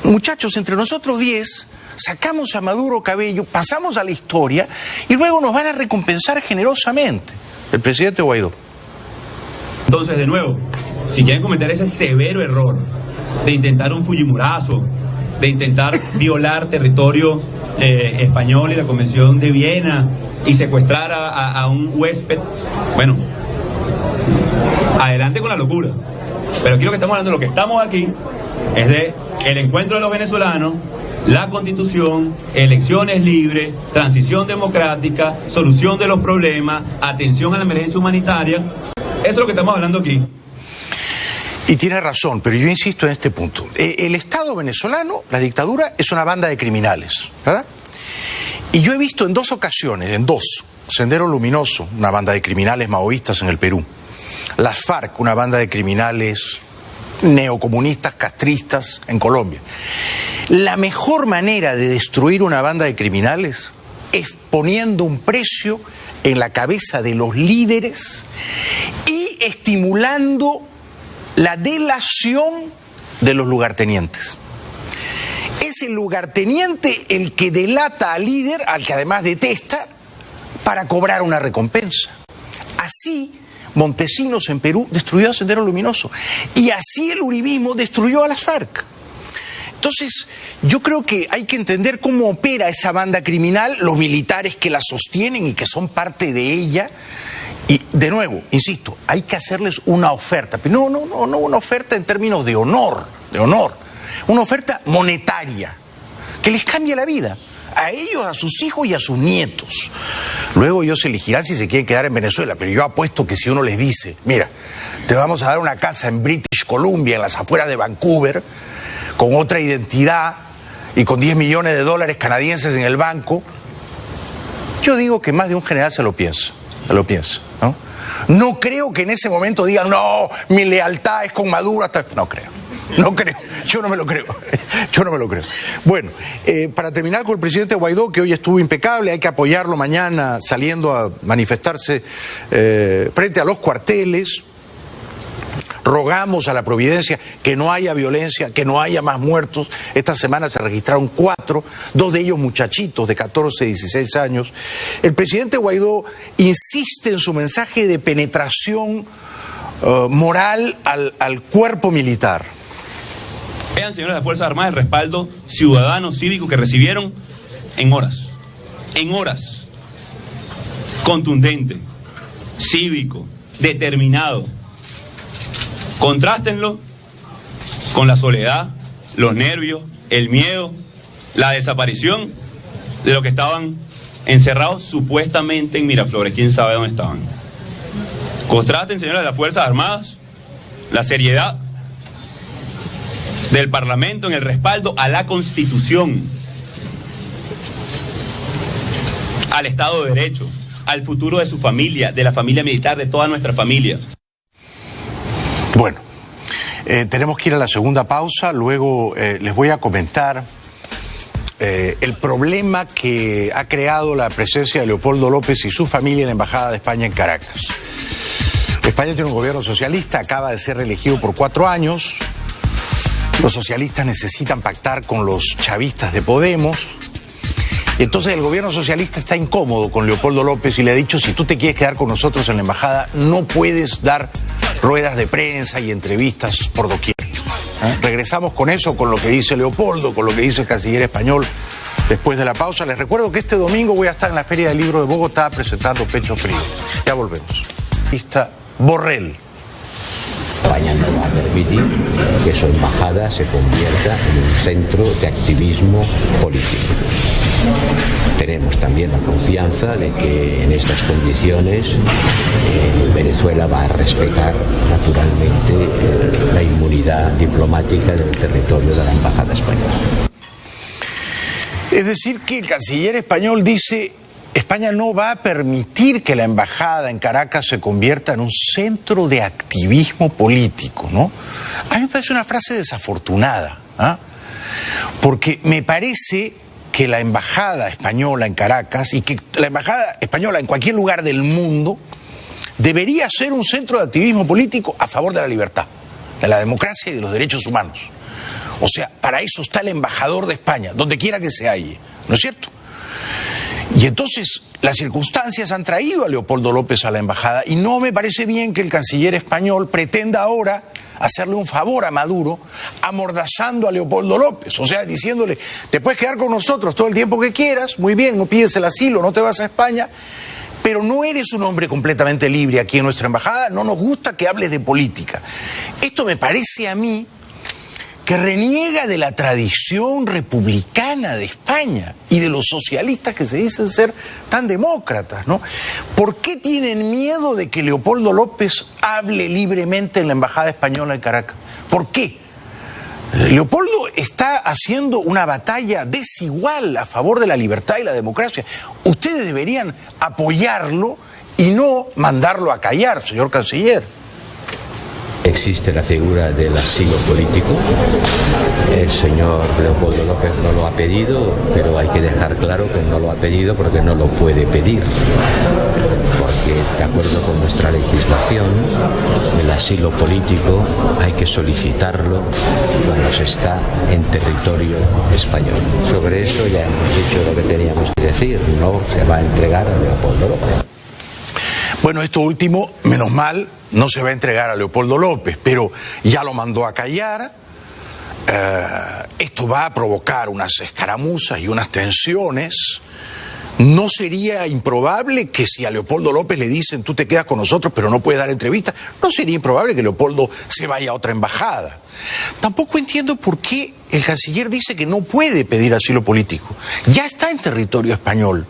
muchachos, entre nosotros 10... sacamos a Maduro Cabello, pasamos a la historia y luego nos van a recompensar generosamente. El presidente Guaidó. Entonces, de nuevo, si quieren cometer ese severo error de intentar un Fujimorazo, de intentar violar territorio español y la Convención de Viena y secuestrar a un huésped, bueno, adelante con la locura. Pero aquí lo que estamos hablando, lo que estamos aquí, es de el encuentro de los venezolanos, la Constitución, elecciones libres, transición democrática, solución de los problemas, atención a la emergencia humanitaria. Eso es lo que estamos hablando aquí. Y tiene razón, pero yo insisto en este punto. El Estado venezolano, la dictadura, es una banda de criminales, ¿verdad? Y yo he visto en 2 ocasiones, Sendero Luminoso, una banda de criminales maoístas en el Perú, las FARC, una banda de criminales neocomunistas, castristas en Colombia. La mejor manera de destruir una banda de criminales es poniendo un precio en la cabeza de los líderes y estimulando la delación de los lugartenientes. Es el lugarteniente el que delata al líder, al que además detesta, para cobrar una recompensa. Así Montesinos en Perú destruyó a Sendero Luminoso y así el uribismo destruyó a las FARC. Entonces, yo creo que hay que entender cómo opera esa banda criminal, los militares que la sostienen y que son parte de ella. Y, de nuevo, insisto, hay que hacerles una oferta. Pero no una oferta en términos de honor. Una oferta monetaria, que les cambie la vida. A ellos, a sus hijos y a sus nietos. Luego ellos elegirán si se quieren quedar en Venezuela, pero yo apuesto que si uno les dice, mira, te vamos a dar una casa en British Columbia, en las afueras de Vancouver, con otra identidad y con $10 millones canadienses en el banco, yo digo que más de un general se lo piensa, ¿no? No creo que en ese momento digan, no, mi lealtad es con Maduro hasta... No creo, yo no me lo creo. Bueno, para terminar con el presidente Guaidó, que hoy estuvo impecable, hay que apoyarlo mañana saliendo a manifestarse frente a los cuarteles. Rogamos a la Providencia que no haya violencia, que no haya más muertos. Esta semana se registraron 4, 2 de ellos muchachitos de 14, 16 años. El presidente Guaidó insiste en su mensaje de penetración moral al cuerpo militar. Vean, señores de las Fuerzas Armadas, el respaldo ciudadano, cívico que recibieron en horas. Contundente, cívico, determinado. Contrástenlo con la soledad, los nervios, el miedo, la desaparición de los que estaban encerrados supuestamente en Miraflores. ¿Quién sabe dónde estaban? Contrasten, señores de las Fuerzas Armadas, la seriedad del Parlamento en el respaldo a la Constitución, al Estado de Derecho, al futuro de su familia, de la familia militar, de toda nuestra familia. Bueno, tenemos que ir a la segunda pausa, luego les voy a comentar el problema que ha creado la presencia de Leopoldo López y su familia en la Embajada de España en Caracas. España tiene un gobierno socialista, acaba de ser reelegido por 4 años. Los socialistas necesitan pactar con los chavistas de Podemos. Entonces el gobierno socialista está incómodo con Leopoldo López y le ha dicho, si tú te quieres quedar con nosotros en la embajada, no puedes dar ruedas de prensa y entrevistas por doquier. Regresamos con eso, con lo que dice Leopoldo, con lo que dice el canciller español. después de la pausa. Les recuerdo que este domingo voy a estar en la Feria del Libro de Bogotá presentando Pecho Frío. Ya volvemos. Está Borrell. España no va a permitir que su embajada se convierta en un centro de activismo político. Tenemos también la confianza de que en estas condiciones Venezuela va a respetar naturalmente la inmunidad diplomática del territorio de la embajada española. Es decir, que el canciller español dice: España no va a permitir que la embajada en Caracas se convierta en un centro de activismo político, ¿no? A mí me parece una frase desafortunada, ¿ah? Porque me parece que la embajada española en Caracas y que la embajada española en cualquier lugar del mundo debería ser un centro de activismo político a favor de la libertad, de la democracia y de los derechos humanos. O sea, para eso está el embajador de España, donde quiera que se halle, ¿no es cierto? Y entonces las circunstancias han traído a Leopoldo López a la embajada y no me parece bien que el canciller español pretenda ahora hacerle un favor a Maduro amordazando a Leopoldo López, o sea, diciéndole: te puedes quedar con nosotros todo el tiempo que quieras, muy bien, no pides el asilo, no te vas a España, pero no eres un hombre completamente libre aquí en nuestra embajada, no nos gusta que hables de política. Esto me parece a mí que reniega de la tradición republicana de España y de los socialistas que se dicen ser tan demócratas, ¿no? ¿Por qué tienen miedo de que Leopoldo López hable libremente en la embajada española en Caracas? ¿Por qué? Leopoldo está haciendo una batalla desigual a favor de la libertad y la democracia. Ustedes deberían apoyarlo y no mandarlo a callar, señor canciller. Existe la figura del asilo político. El señor Leopoldo López no lo ha pedido, pero hay que dejar claro que no lo ha pedido porque no lo puede pedir. Porque, de acuerdo con nuestra legislación, el asilo político hay que solicitarlo cuando se está en territorio español. Sobre eso ya hemos dicho lo que teníamos que decir. No se va a entregar a Leopoldo López. Bueno, esto último, menos mal, no se va a entregar a Leopoldo López, pero ya lo mandó a callar. Esto va a provocar unas escaramuzas y unas tensiones. ¿No sería improbable que si a Leopoldo López le dicen: tú te quedas con nosotros pero no puedes dar entrevistas, no sería improbable que Leopoldo se vaya a otra embajada? Tampoco entiendo por qué el canciller dice que no puede pedir asilo político. Ya está en territorio español.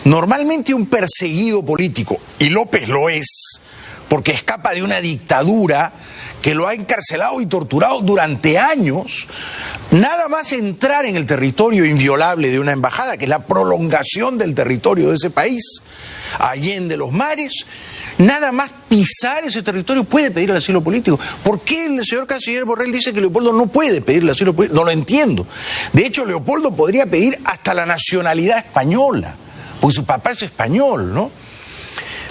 Normalmente un perseguido político, y López lo es, porque escapa de una dictadura que lo ha encarcelado y torturado durante años, nada más entrar en el territorio inviolable de una embajada, que es la prolongación del territorio de ese país, allende los mares, nada más pisar ese territorio puede pedir el asilo político. ¿Por qué el señor canciller Borrell dice que Leopoldo no puede pedir el asilo político? No lo entiendo. De hecho, Leopoldo podría pedir hasta la nacionalidad española, porque su papá es español, ¿no?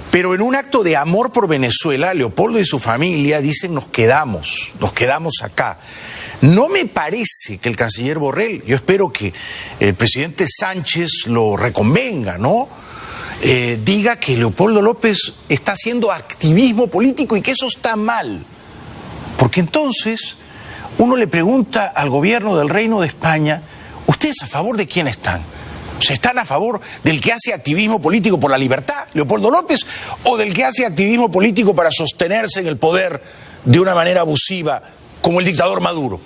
Pero en un acto de amor por Venezuela, Leopoldo y su familia dicen: nos quedamos acá. No me parece que el canciller Borrell, yo espero que el presidente Sánchez lo reconvenga, ¿no? Diga que Leopoldo López está haciendo activismo político y que eso está mal. Porque entonces uno le pregunta al gobierno del Reino de España: ¿ustedes a favor de quién están? ¿Están a favor del que hace activismo político por la libertad, Leopoldo López, o del que hace activismo político para sostenerse en el poder de una manera abusiva, como el dictador Maduro?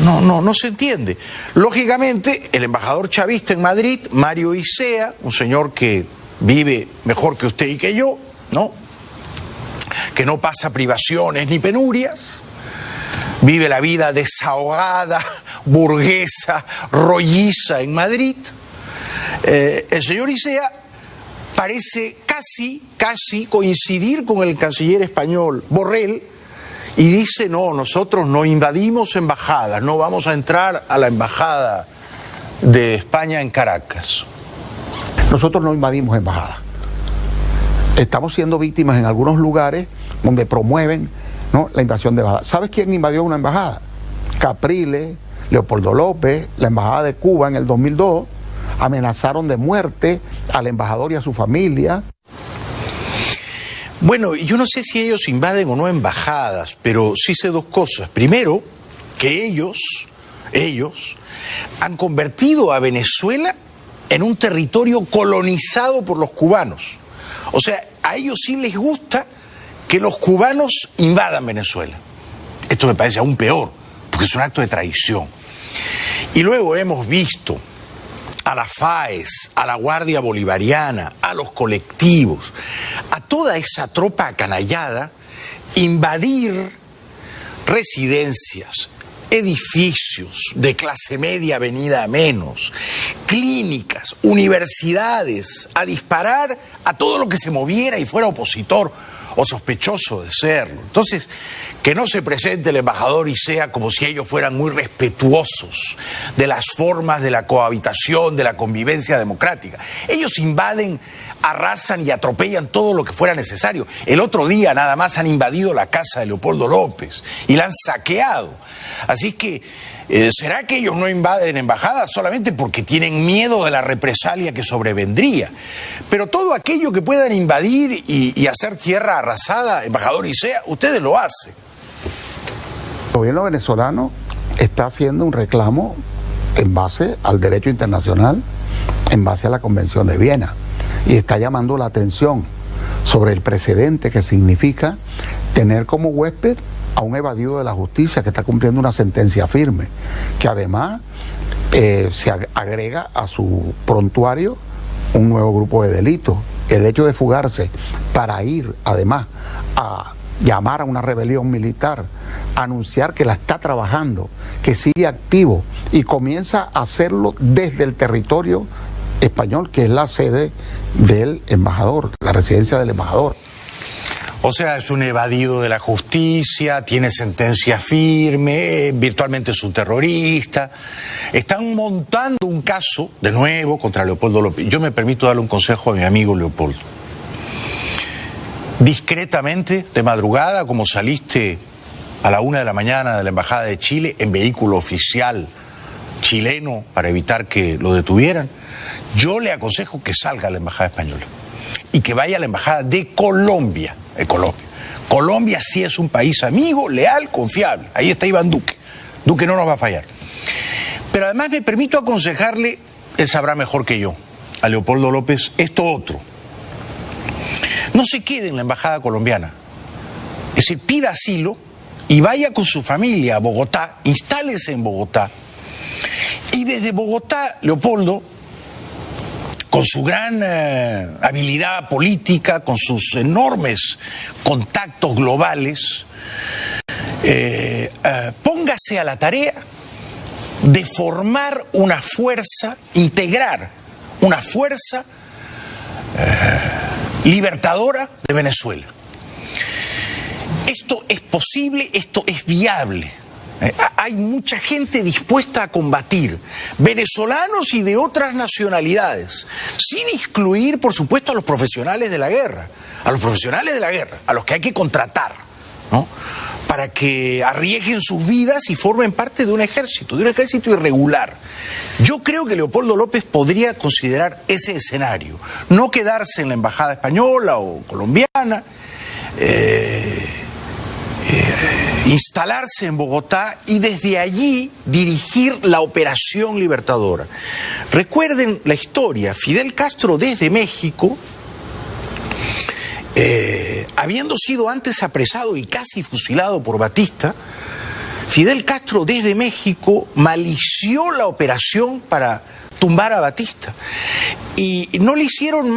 No se entiende. Lógicamente, el embajador chavista en Madrid, Mario Isea, un señor que vive mejor que usted y que yo, ¿no? Que no pasa privaciones ni penurias, vive la vida desahogada, burguesa, rolliza en Madrid. El señor Isea parece casi coincidir con el canciller español Borrell y dice: no, nosotros no invadimos embajadas, no vamos a entrar a la embajada de España en Caracas. Nosotros no invadimos embajadas. Estamos siendo víctimas en algunos lugares donde promueven, ¿no?, la invasión de embajadas. ¿Sabes quién invadió una embajada? Capriles, Leopoldo López, la embajada de Cuba en el 2002, amenazaron de muerte al embajador y a su familia. Bueno, yo no sé si ellos invaden o no embajadas, pero sí sé dos cosas. Primero, que ellos han convertido a Venezuela en un territorio colonizado por los cubanos. O sea, a ellos sí les gusta que los cubanos invadan Venezuela. Esto me parece aún peor, porque es un acto de traición. Y luego hemos visto a la FAES, a la Guardia Bolivariana, a los colectivos, a toda esa tropa acanallada invadir residencias, edificios de clase media venida a menos, clínicas, universidades, a disparar a todo lo que se moviera y fuera opositor o sospechoso de serlo. Entonces, que no se presente el embajador y sea como si ellos fueran muy respetuosos de las formas de la cohabitación, de la convivencia democrática. Ellos invaden, arrasan y atropellan todo lo que fuera necesario. El otro día nada más han invadido la casa de Leopoldo López y la han saqueado. Así que, ¿será que ellos no invaden embajadas solamente porque tienen miedo de la represalia que sobrevendría? Pero todo aquello que puedan invadir y hacer tierra arrasada, embajador Isea, ustedes lo hacen. El gobierno venezolano está haciendo un reclamo en base al derecho internacional, en base a la Convención de Viena, y está llamando la atención sobre el precedente que significa tener como huésped a un evadido de la justicia que está cumpliendo una sentencia firme, que además se agrega a su prontuario un nuevo grupo de delitos. El hecho de fugarse para ir además a llamar a una rebelión militar, anunciar que la está trabajando, que sigue activo y comienza a hacerlo desde el territorio español, que es la sede del embajador, la residencia del embajador. O sea, es un evadido de la justicia, tiene sentencia firme, virtualmente es un terrorista. Están montando un caso, de nuevo, contra Leopoldo López. Yo me permito darle un consejo a mi amigo Leopoldo. Discretamente, de madrugada, como saliste a la 1 de la mañana de la Embajada de Chile en vehículo oficial chileno para evitar que lo detuvieran, yo le aconsejo que salga a la Embajada Española y que vaya a la Embajada de Colombia. Colombia sí es un país amigo, leal, confiable. Ahí está Iván Duque. Duque no nos va a fallar. Pero además me permito aconsejarle, él sabrá mejor que yo, a Leopoldo López, esto otro. No se quede en la embajada colombiana. Es decir, pida asilo y vaya con su familia a Bogotá, instálese en Bogotá. Y desde Bogotá, Leopoldo, con su gran habilidad política, con sus enormes contactos globales, póngase a la tarea de formar una fuerza, integrar una fuerza libertadora de Venezuela. Esto es posible, esto es viable. Hay mucha gente dispuesta a combatir, venezolanos y de otras nacionalidades, sin excluir, por supuesto, a los profesionales de la guerra, a los que hay que contratar, ¿no?, para que arriesguen sus vidas y formen parte de un ejército irregular. Yo creo que Leopoldo López podría considerar ese escenario, no quedarse en la embajada española o colombiana, instalarse en Bogotá y desde allí dirigir la operación libertadora. Recuerden la historia, Fidel Castro desde México, habiendo sido antes apresado y casi fusilado por Batista, Fidel Castro desde México malició la operación para tumbar a Batista. Y no le hicieron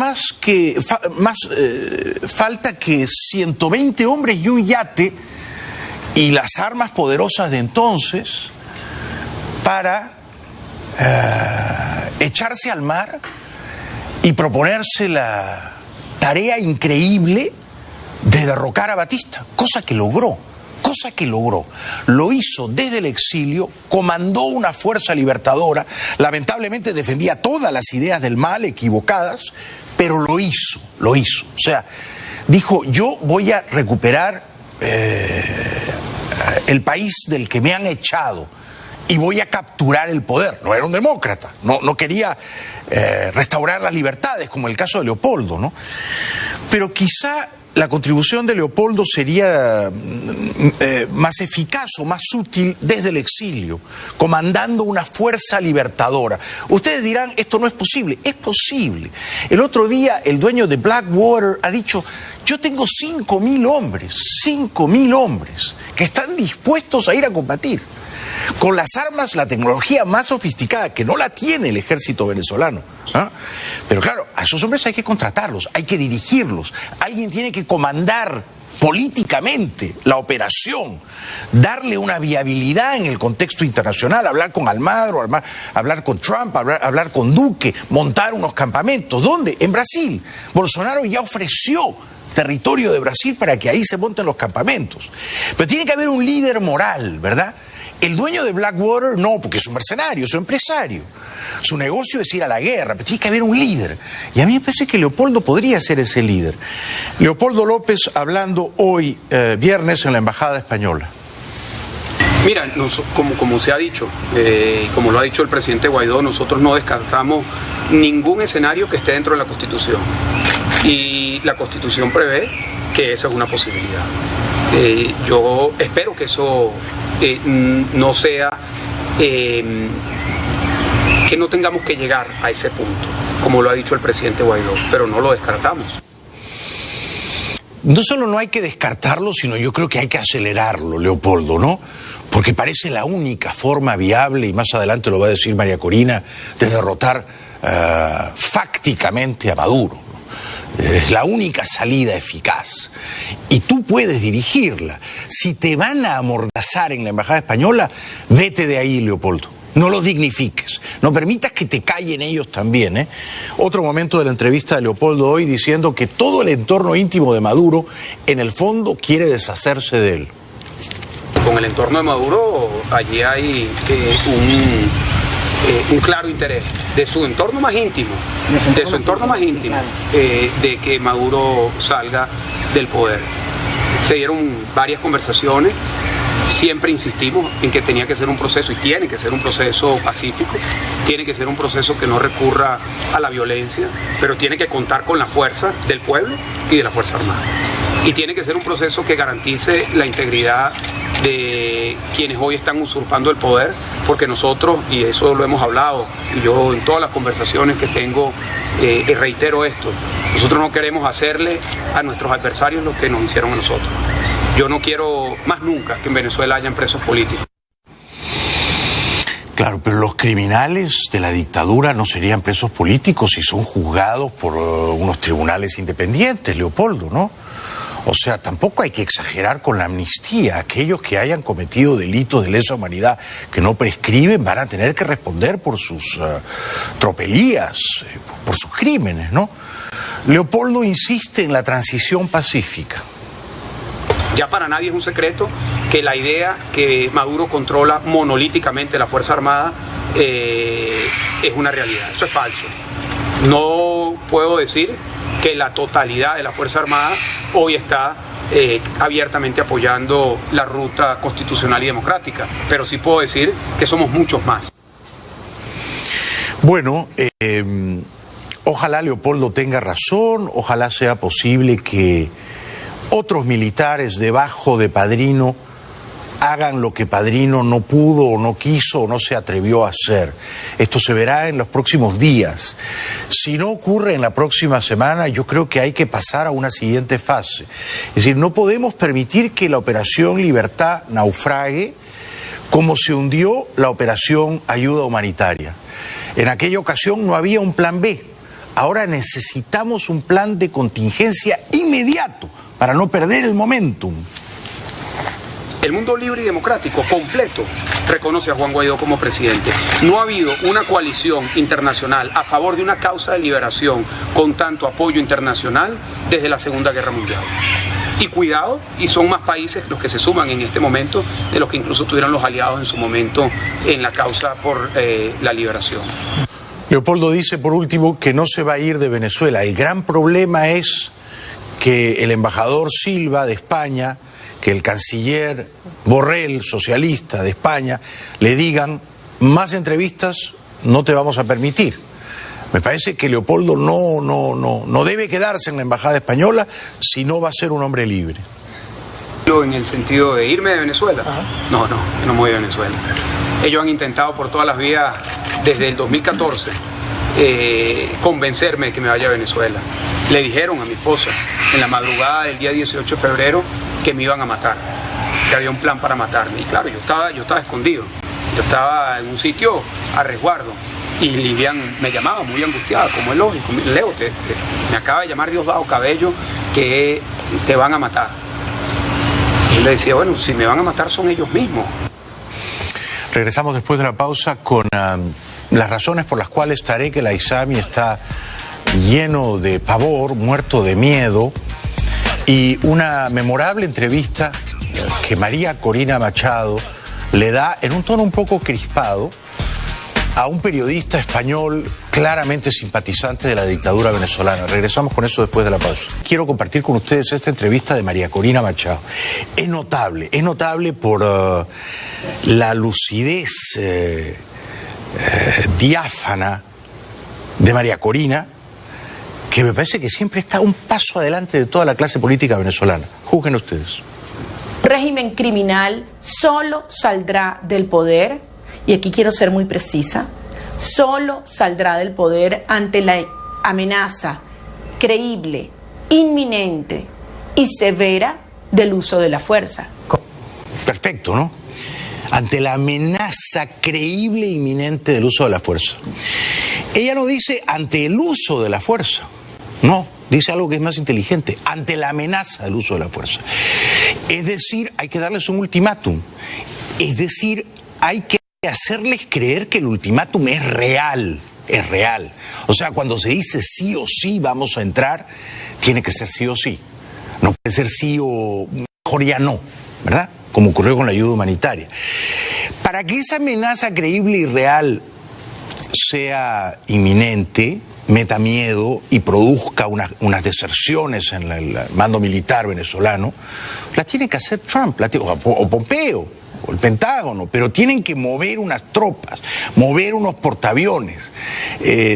falta que 120 hombres y un yate y las armas poderosas de entonces para echarse al mar y proponerse la tarea increíble de derrocar a Batista, cosa que logró. Lo hizo desde el exilio, comandó una fuerza libertadora, lamentablemente defendía todas las ideas del mal equivocadas, pero lo hizo. O sea, dijo, yo voy a recuperar el país del que me han echado y voy a capturar el poder. No era un demócrata, no quería restaurar las libertades, como el caso de Leopoldo, ¿no? Pero quizá la contribución de Leopoldo sería más eficaz o más útil desde el exilio, comandando una fuerza libertadora. Ustedes dirán, esto no es posible. Es posible. El otro día el dueño de Blackwater ha dicho, yo tengo 5.000 hombres que están dispuestos a ir a combatir con las armas, la tecnología más sofisticada, que no la tiene el ejército venezolano. ¿Ah? Pero claro, a esos hombres hay que contratarlos, hay que dirigirlos, alguien tiene que comandar políticamente la operación, darle una viabilidad en el contexto internacional, hablar con Almagro, hablar con Trump, hablar con Duque, montar unos campamentos. ¿Dónde? En Brasil. Bolsonaro ya ofreció territorio de Brasil para que ahí se monten los campamentos. Pero tiene que haber un líder moral, ¿verdad? El dueño de Blackwater no, porque es un mercenario, es un empresario. Su negocio es ir a la guerra, pero tiene que haber un líder. Y a mí me parece que Leopoldo podría ser ese líder. Leopoldo López hablando hoy, viernes, en la Embajada Española. Mira, como se ha dicho, como lo ha dicho el presidente Guaidó, nosotros no descartamos ningún escenario que esté dentro de la Constitución. Y la Constitución prevé que esa es una posibilidad. Yo espero que eso no sea, que no tengamos que llegar a ese punto, como lo ha dicho el presidente Guaidó, pero no lo descartamos. No solo no hay que descartarlo, sino yo creo que hay que acelerarlo, Leopoldo, ¿no? Porque parece la única forma viable, y más adelante lo va a decir María Corina, de derrotar fácticamente a Maduro. Es la única salida eficaz. Y tú puedes dirigirla. Si te van a amordazar en la Embajada Española, vete de ahí, Leopoldo. No los dignifiques. No permitas que te callen ellos también, ¿eh? Otro momento de la entrevista de Leopoldo hoy diciendo que todo el entorno íntimo de Maduro, en el fondo, quiere deshacerse de él. Con el entorno de Maduro, allí hay un claro interés de su entorno más íntimo, de que Maduro salga del poder. Se dieron varias conversaciones, siempre insistimos en que tenía que ser un proceso, y tiene que ser un proceso pacífico, tiene que ser un proceso que no recurra a la violencia, pero tiene que contar con la fuerza del pueblo y de la Fuerza Armada. Y tiene que ser un proceso que garantice la integridad de quienes hoy están usurpando el poder, porque nosotros, y eso lo hemos hablado, y yo en todas las conversaciones que tengo reitero esto, nosotros no queremos hacerle a nuestros adversarios lo que nos hicieron a nosotros. Yo no quiero más nunca que en Venezuela hayan presos políticos. Claro, pero los criminales de la dictadura no serían presos políticos si son juzgados por unos tribunales independientes, Leopoldo, ¿no? O sea, tampoco hay que exagerar con la amnistía. Aquellos que hayan cometido delitos de lesa humanidad que no prescriben van a tener que responder por sus tropelías, por sus crímenes, ¿no? Leopoldo insiste en la transición pacífica. Ya para nadie es un secreto que la idea que Maduro controla monolíticamente la Fuerza Armada es una realidad. Eso es falso. No puedo decir que la totalidad de la Fuerza Armada hoy está abiertamente apoyando la ruta constitucional y democrática, pero sí puedo decir que somos muchos más. Bueno, ojalá Leopoldo tenga razón, ojalá sea posible que otros militares debajo de Padrino hagan lo que Padrino no pudo o no quiso o no se atrevió a hacer. Esto se verá en los próximos días. Si no ocurre en la próxima semana, yo creo que hay que pasar a una siguiente fase. Es decir, no podemos permitir que la Operación Libertad naufrague como se hundió la Operación Ayuda Humanitaria. En aquella ocasión no había un plan B. Ahora necesitamos un plan de contingencia inmediato para no perder el momentum. El mundo libre y democrático completo reconoce a Juan Guaidó como presidente. No ha habido una coalición internacional a favor de una causa de liberación con tanto apoyo internacional desde la Segunda Guerra Mundial. Y cuidado, y son más países los que se suman en este momento de los que incluso tuvieron los aliados en su momento en la causa por la liberación. Leopoldo dice, por último, que no se va a ir de Venezuela. El gran problema es que el embajador Silva de España que el canciller Borrell, socialista de España, le digan: más entrevistas no te vamos a permitir. Me parece que Leopoldo no debe quedarse en la embajada española si no va a ser un hombre libre. En el sentido de irme de Venezuela. No me voy de Venezuela. Ellos han intentado por todas las vías desde el 2014 convencerme de que me vaya a Venezuela. Le dijeron a mi esposa en la madrugada del día 18 de febrero que me iban a matar, que había un plan para matarme. Y claro, yo estaba escondido, yo estaba en un sitio a resguardo. Y Lilian me llamaba muy angustiada, como es lógico: Leo, me acaba de llamar Diosdado Cabello que te van a matar. Y le decía: bueno, si me van a matar son ellos mismos. Regresamos después de la pausa con las razones por las cuales Tarek El Aissami está lleno de pavor, muerto de miedo, y una memorable entrevista que María Corina Machado le da en un tono un poco crispado a un periodista español claramente simpatizante de la dictadura venezolana. Regresamos con eso después de la pausa. Quiero compartir con ustedes esta entrevista de María Corina Machado. Es notable por la lucidez diáfana de María Corina, que me parece que siempre está un paso adelante de toda la clase política venezolana. Juzguen ustedes. Régimen criminal solo saldrá del poder, y aquí quiero ser muy precisa, solo saldrá del poder ante la amenaza creíble, inminente y severa del uso de la fuerza. Perfecto, ¿no? Ante la amenaza creíble e inminente del uso de la fuerza. Ella no dice ante el uso de la fuerza, no, dice algo que es más inteligente: ante la amenaza del uso de la fuerza. Es decir, hay que darles un ultimátum. Es decir, hay que hacerles creer que el ultimátum es real. O sea, cuando se dice sí o sí vamos a entrar, tiene que ser sí o sí. No puede ser sí o mejor ya no, ¿verdad? Como ocurrió con la ayuda humanitaria. Para que esa amenaza creíble y real sea inminente, meta miedo y produzca unas deserciones en el mando militar venezolano, las tiene que hacer Trump o Pompeo o el Pentágono, pero tienen que mover unas tropas, mover unos portaaviones,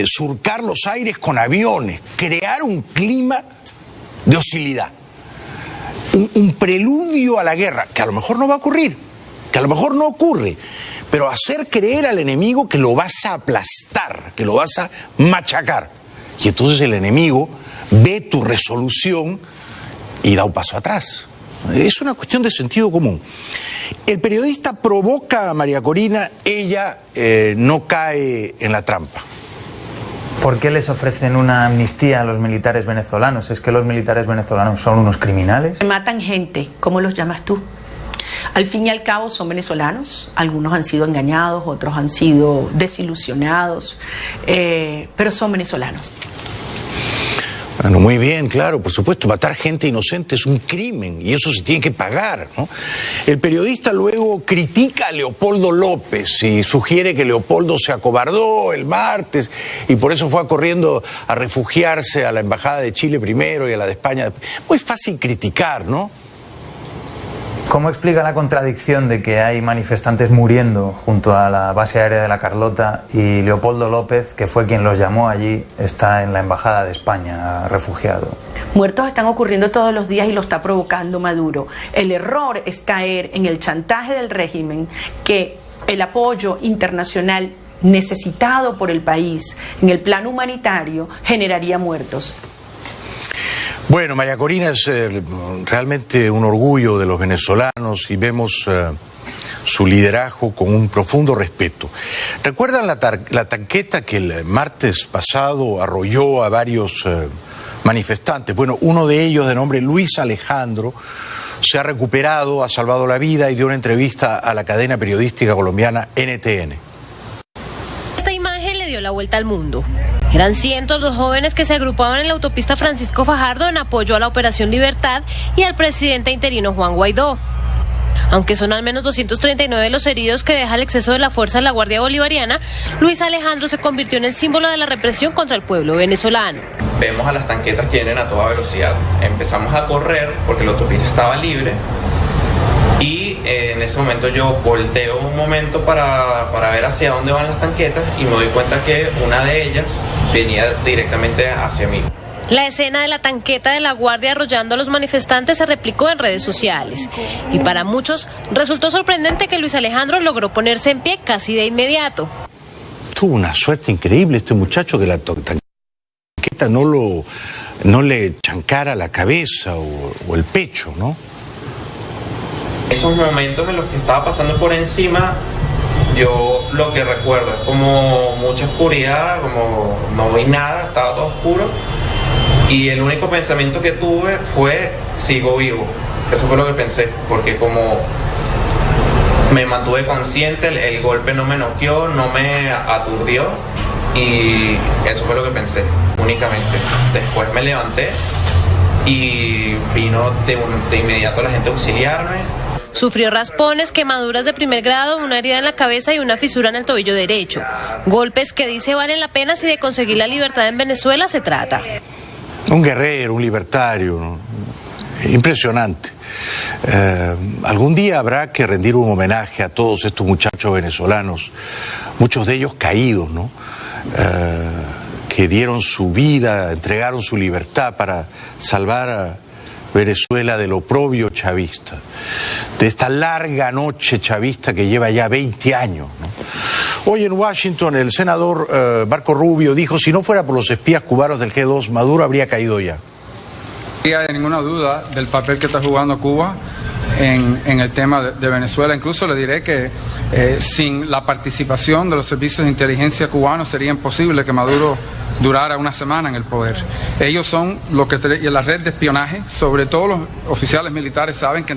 surcar los aires con aviones, crear un clima de hostilidad, un preludio a la guerra, que a lo mejor no va a ocurrir, que a lo mejor no ocurre, pero hacer creer al enemigo que lo vas a aplastar, que lo vas a machacar. Y entonces el enemigo ve tu resolución y da un paso atrás. Es una cuestión de sentido común. El periodista provoca a María Corina, ella no cae en la trampa. ¿Por qué les ofrecen una amnistía a los militares venezolanos? ¿Es que los militares venezolanos son unos criminales? Matan gente, ¿cómo los llamas tú? Al fin y al cabo son venezolanos, algunos han sido engañados, otros han sido desilusionados, pero son venezolanos. Bueno, muy bien, claro, por supuesto, matar gente inocente es un crimen y eso se tiene que pagar, ¿no? El periodista luego critica a Leopoldo López y sugiere que Leopoldo se acobardó el martes y por eso fue corriendo a refugiarse a la embajada de Chile primero y a la de España. Muy fácil criticar, ¿no? ¿Cómo explica la contradicción de que hay manifestantes muriendo junto a la base aérea de La Carlota y Leopoldo López, que fue quien los llamó allí, está en la embajada de España, refugiado? Muertos están ocurriendo todos los días y lo está provocando Maduro. El error es caer en el chantaje del régimen, que el apoyo internacional necesitado por el país en el plano humanitario generaría muertos. Bueno, María Corina es realmente un orgullo de los venezolanos y vemos su liderazgo con un profundo respeto. ¿Recuerdan la tanqueta que el martes pasado arrolló a varios manifestantes? Bueno, uno de ellos, de nombre Luis Alejandro, se ha recuperado, ha salvado la vida y dio una entrevista a la cadena periodística colombiana NTN. Esta imagen le dio la vuelta al mundo. Eran cientos los jóvenes que se agrupaban en la autopista Francisco Fajardo en apoyo a la Operación Libertad y al presidente interino Juan Guaidó. Aunque son al menos 239 los heridos que deja el exceso de la fuerza de la Guardia Bolivariana, Luis Alejandro se convirtió en el símbolo de la represión contra el pueblo venezolano. Vemos a las tanquetas que vienen a toda velocidad. Empezamos a correr porque la autopista estaba libre Y en ese momento yo volteo un momento para ver hacia dónde van las tanquetas y me doy cuenta que una de ellas venía directamente hacia mí. La escena de la tanqueta de la Guardia arrollando a los manifestantes se replicó en redes sociales. Y para muchos resultó sorprendente que Luis Alejandro logró ponerse en pie casi de inmediato. Tuvo una suerte increíble este muchacho, que la tanqueta no le chancara la cabeza o el pecho, ¿no? Esos momentos en los que estaba pasando por encima, yo lo que recuerdo es como mucha oscuridad, como no vi nada, estaba todo oscuro. Y el único pensamiento que tuve fue, sigo vivo. Eso fue lo que pensé, porque como me mantuve consciente, el golpe no me noqueó, no me aturdió, y eso fue lo que pensé, únicamente. Después me levanté y vino de inmediato la gente a auxiliarme. Sufrió raspones, quemaduras de primer grado, una herida en la cabeza y una fisura en el tobillo derecho. Golpes que dice valen la pena si de conseguir la libertad en Venezuela se trata. Un guerrero, un libertario, ¿no? Impresionante. Algún día habrá que rendir un homenaje a todos estos muchachos venezolanos, muchos de ellos caídos, ¿no? Que dieron su vida, entregaron su libertad para salvar a Venezuela del oprobio chavista, de esta larga noche chavista que lleva ya 20 años, ¿no? Hoy en Washington el senador Marco Rubio dijo: si no fuera por los espías cubanos del G2, Maduro habría caído ya. No hay ninguna duda del papel que está jugando Cuba en el tema de Venezuela. Incluso le diré que sin la participación de los servicios de inteligencia cubanos sería imposible que Maduro durara una semana en el poder. Ellos son la red de espionaje, sobre todo los oficiales militares saben que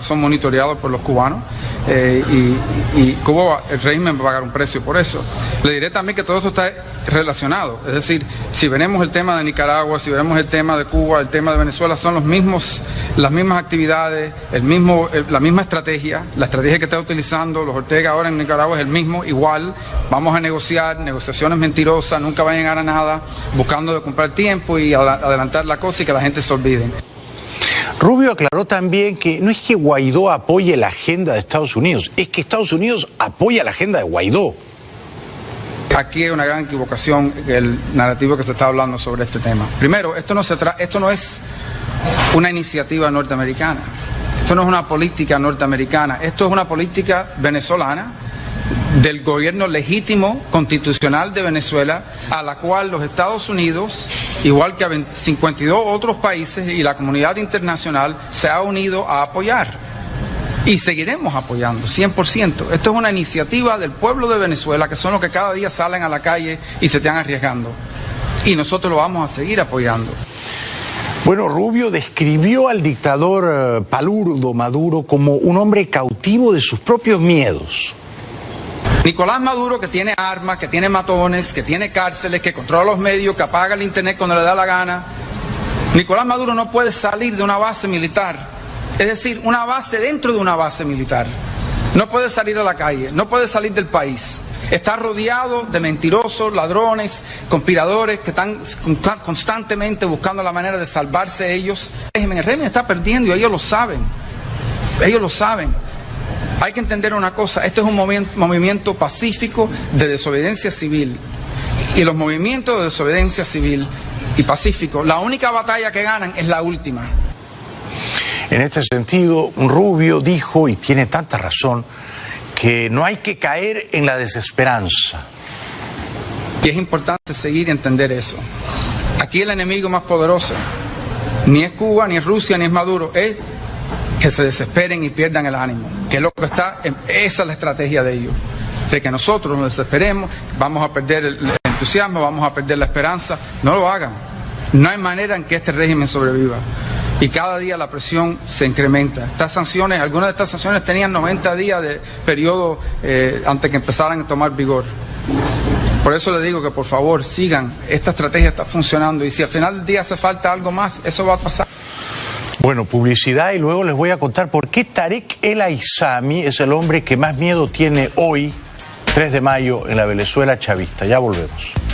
son monitoreados por los cubanos, y Cuba, el régimen va a pagar un precio por eso. Le diré también que todo esto está relacionado, es decir, si veremos el tema de Nicaragua, si veremos el tema de Cuba, el tema de Venezuela, son las mismas actividades, la misma estrategia, la estrategia que está utilizando los Ortega ahora en Nicaragua es el mismo, igual, vamos a negociar, negociaciones mentirosas, nunca va a llegar a nada, buscando de comprar tiempo y adelantar la cosa y que la gente se olvide. Rubio aclaró también que no es que Guaidó apoye la agenda de Estados Unidos, es que Estados Unidos apoya la agenda de Guaidó. Aquí hay una gran equivocación, el narrativo que se está hablando sobre este tema. Primero, esto no es una iniciativa norteamericana, esto no es una política norteamericana, esto es una política venezolana del gobierno legítimo constitucional de Venezuela, a la cual los Estados Unidos, igual que a 52 otros países y la comunidad internacional, se ha unido a apoyar. Y seguiremos apoyando, 100%. Esto es una iniciativa del pueblo de Venezuela, que son los que cada día salen a la calle y se están arriesgando. Y nosotros lo vamos a seguir apoyando. Bueno, Rubio describió al dictador palurdo Maduro como un hombre cautivo de sus propios miedos. Nicolás Maduro, que tiene armas, que tiene matones, que tiene cárceles, que controla los medios, que apaga el internet cuando le da la gana. Nicolás Maduro no puede salir de una base militar. Es decir, una base dentro de una base militar. No puede salir a la calle, no puede salir del país. Está rodeado de mentirosos, ladrones, conspiradores que están constantemente buscando la manera de salvarse ellos. El régimen está perdiendo y ellos lo saben. Ellos lo saben. Hay que entender una cosa, este es un movimiento pacífico de desobediencia civil. Y los movimientos de desobediencia civil y pacífico, la única batalla que ganan es la última. En este sentido, Rubio dijo, y tiene tanta razón, que no hay que caer en la desesperanza. Y es importante seguir y entender eso. Aquí el enemigo más poderoso ni es Cuba, ni es Rusia, ni es Maduro, es que se desesperen y pierdan el ánimo, que es lo que está, esa es la estrategia de ellos, de que nosotros nos desesperemos, vamos a perder el entusiasmo, vamos a perder la esperanza. No lo hagan, no hay manera en que este régimen sobreviva. Y cada día la presión se incrementa. Estas sanciones, algunas de estas sanciones tenían 90 días de periodo antes que empezaran a tomar vigor. Por eso les digo que por favor sigan, esta estrategia está funcionando y si al final del día hace falta algo más, eso va a pasar. Bueno, publicidad y luego les voy a contar por qué Tarek El Aissami es el hombre que más miedo tiene hoy, 3 de mayo, en la Venezuela chavista. Ya volvemos.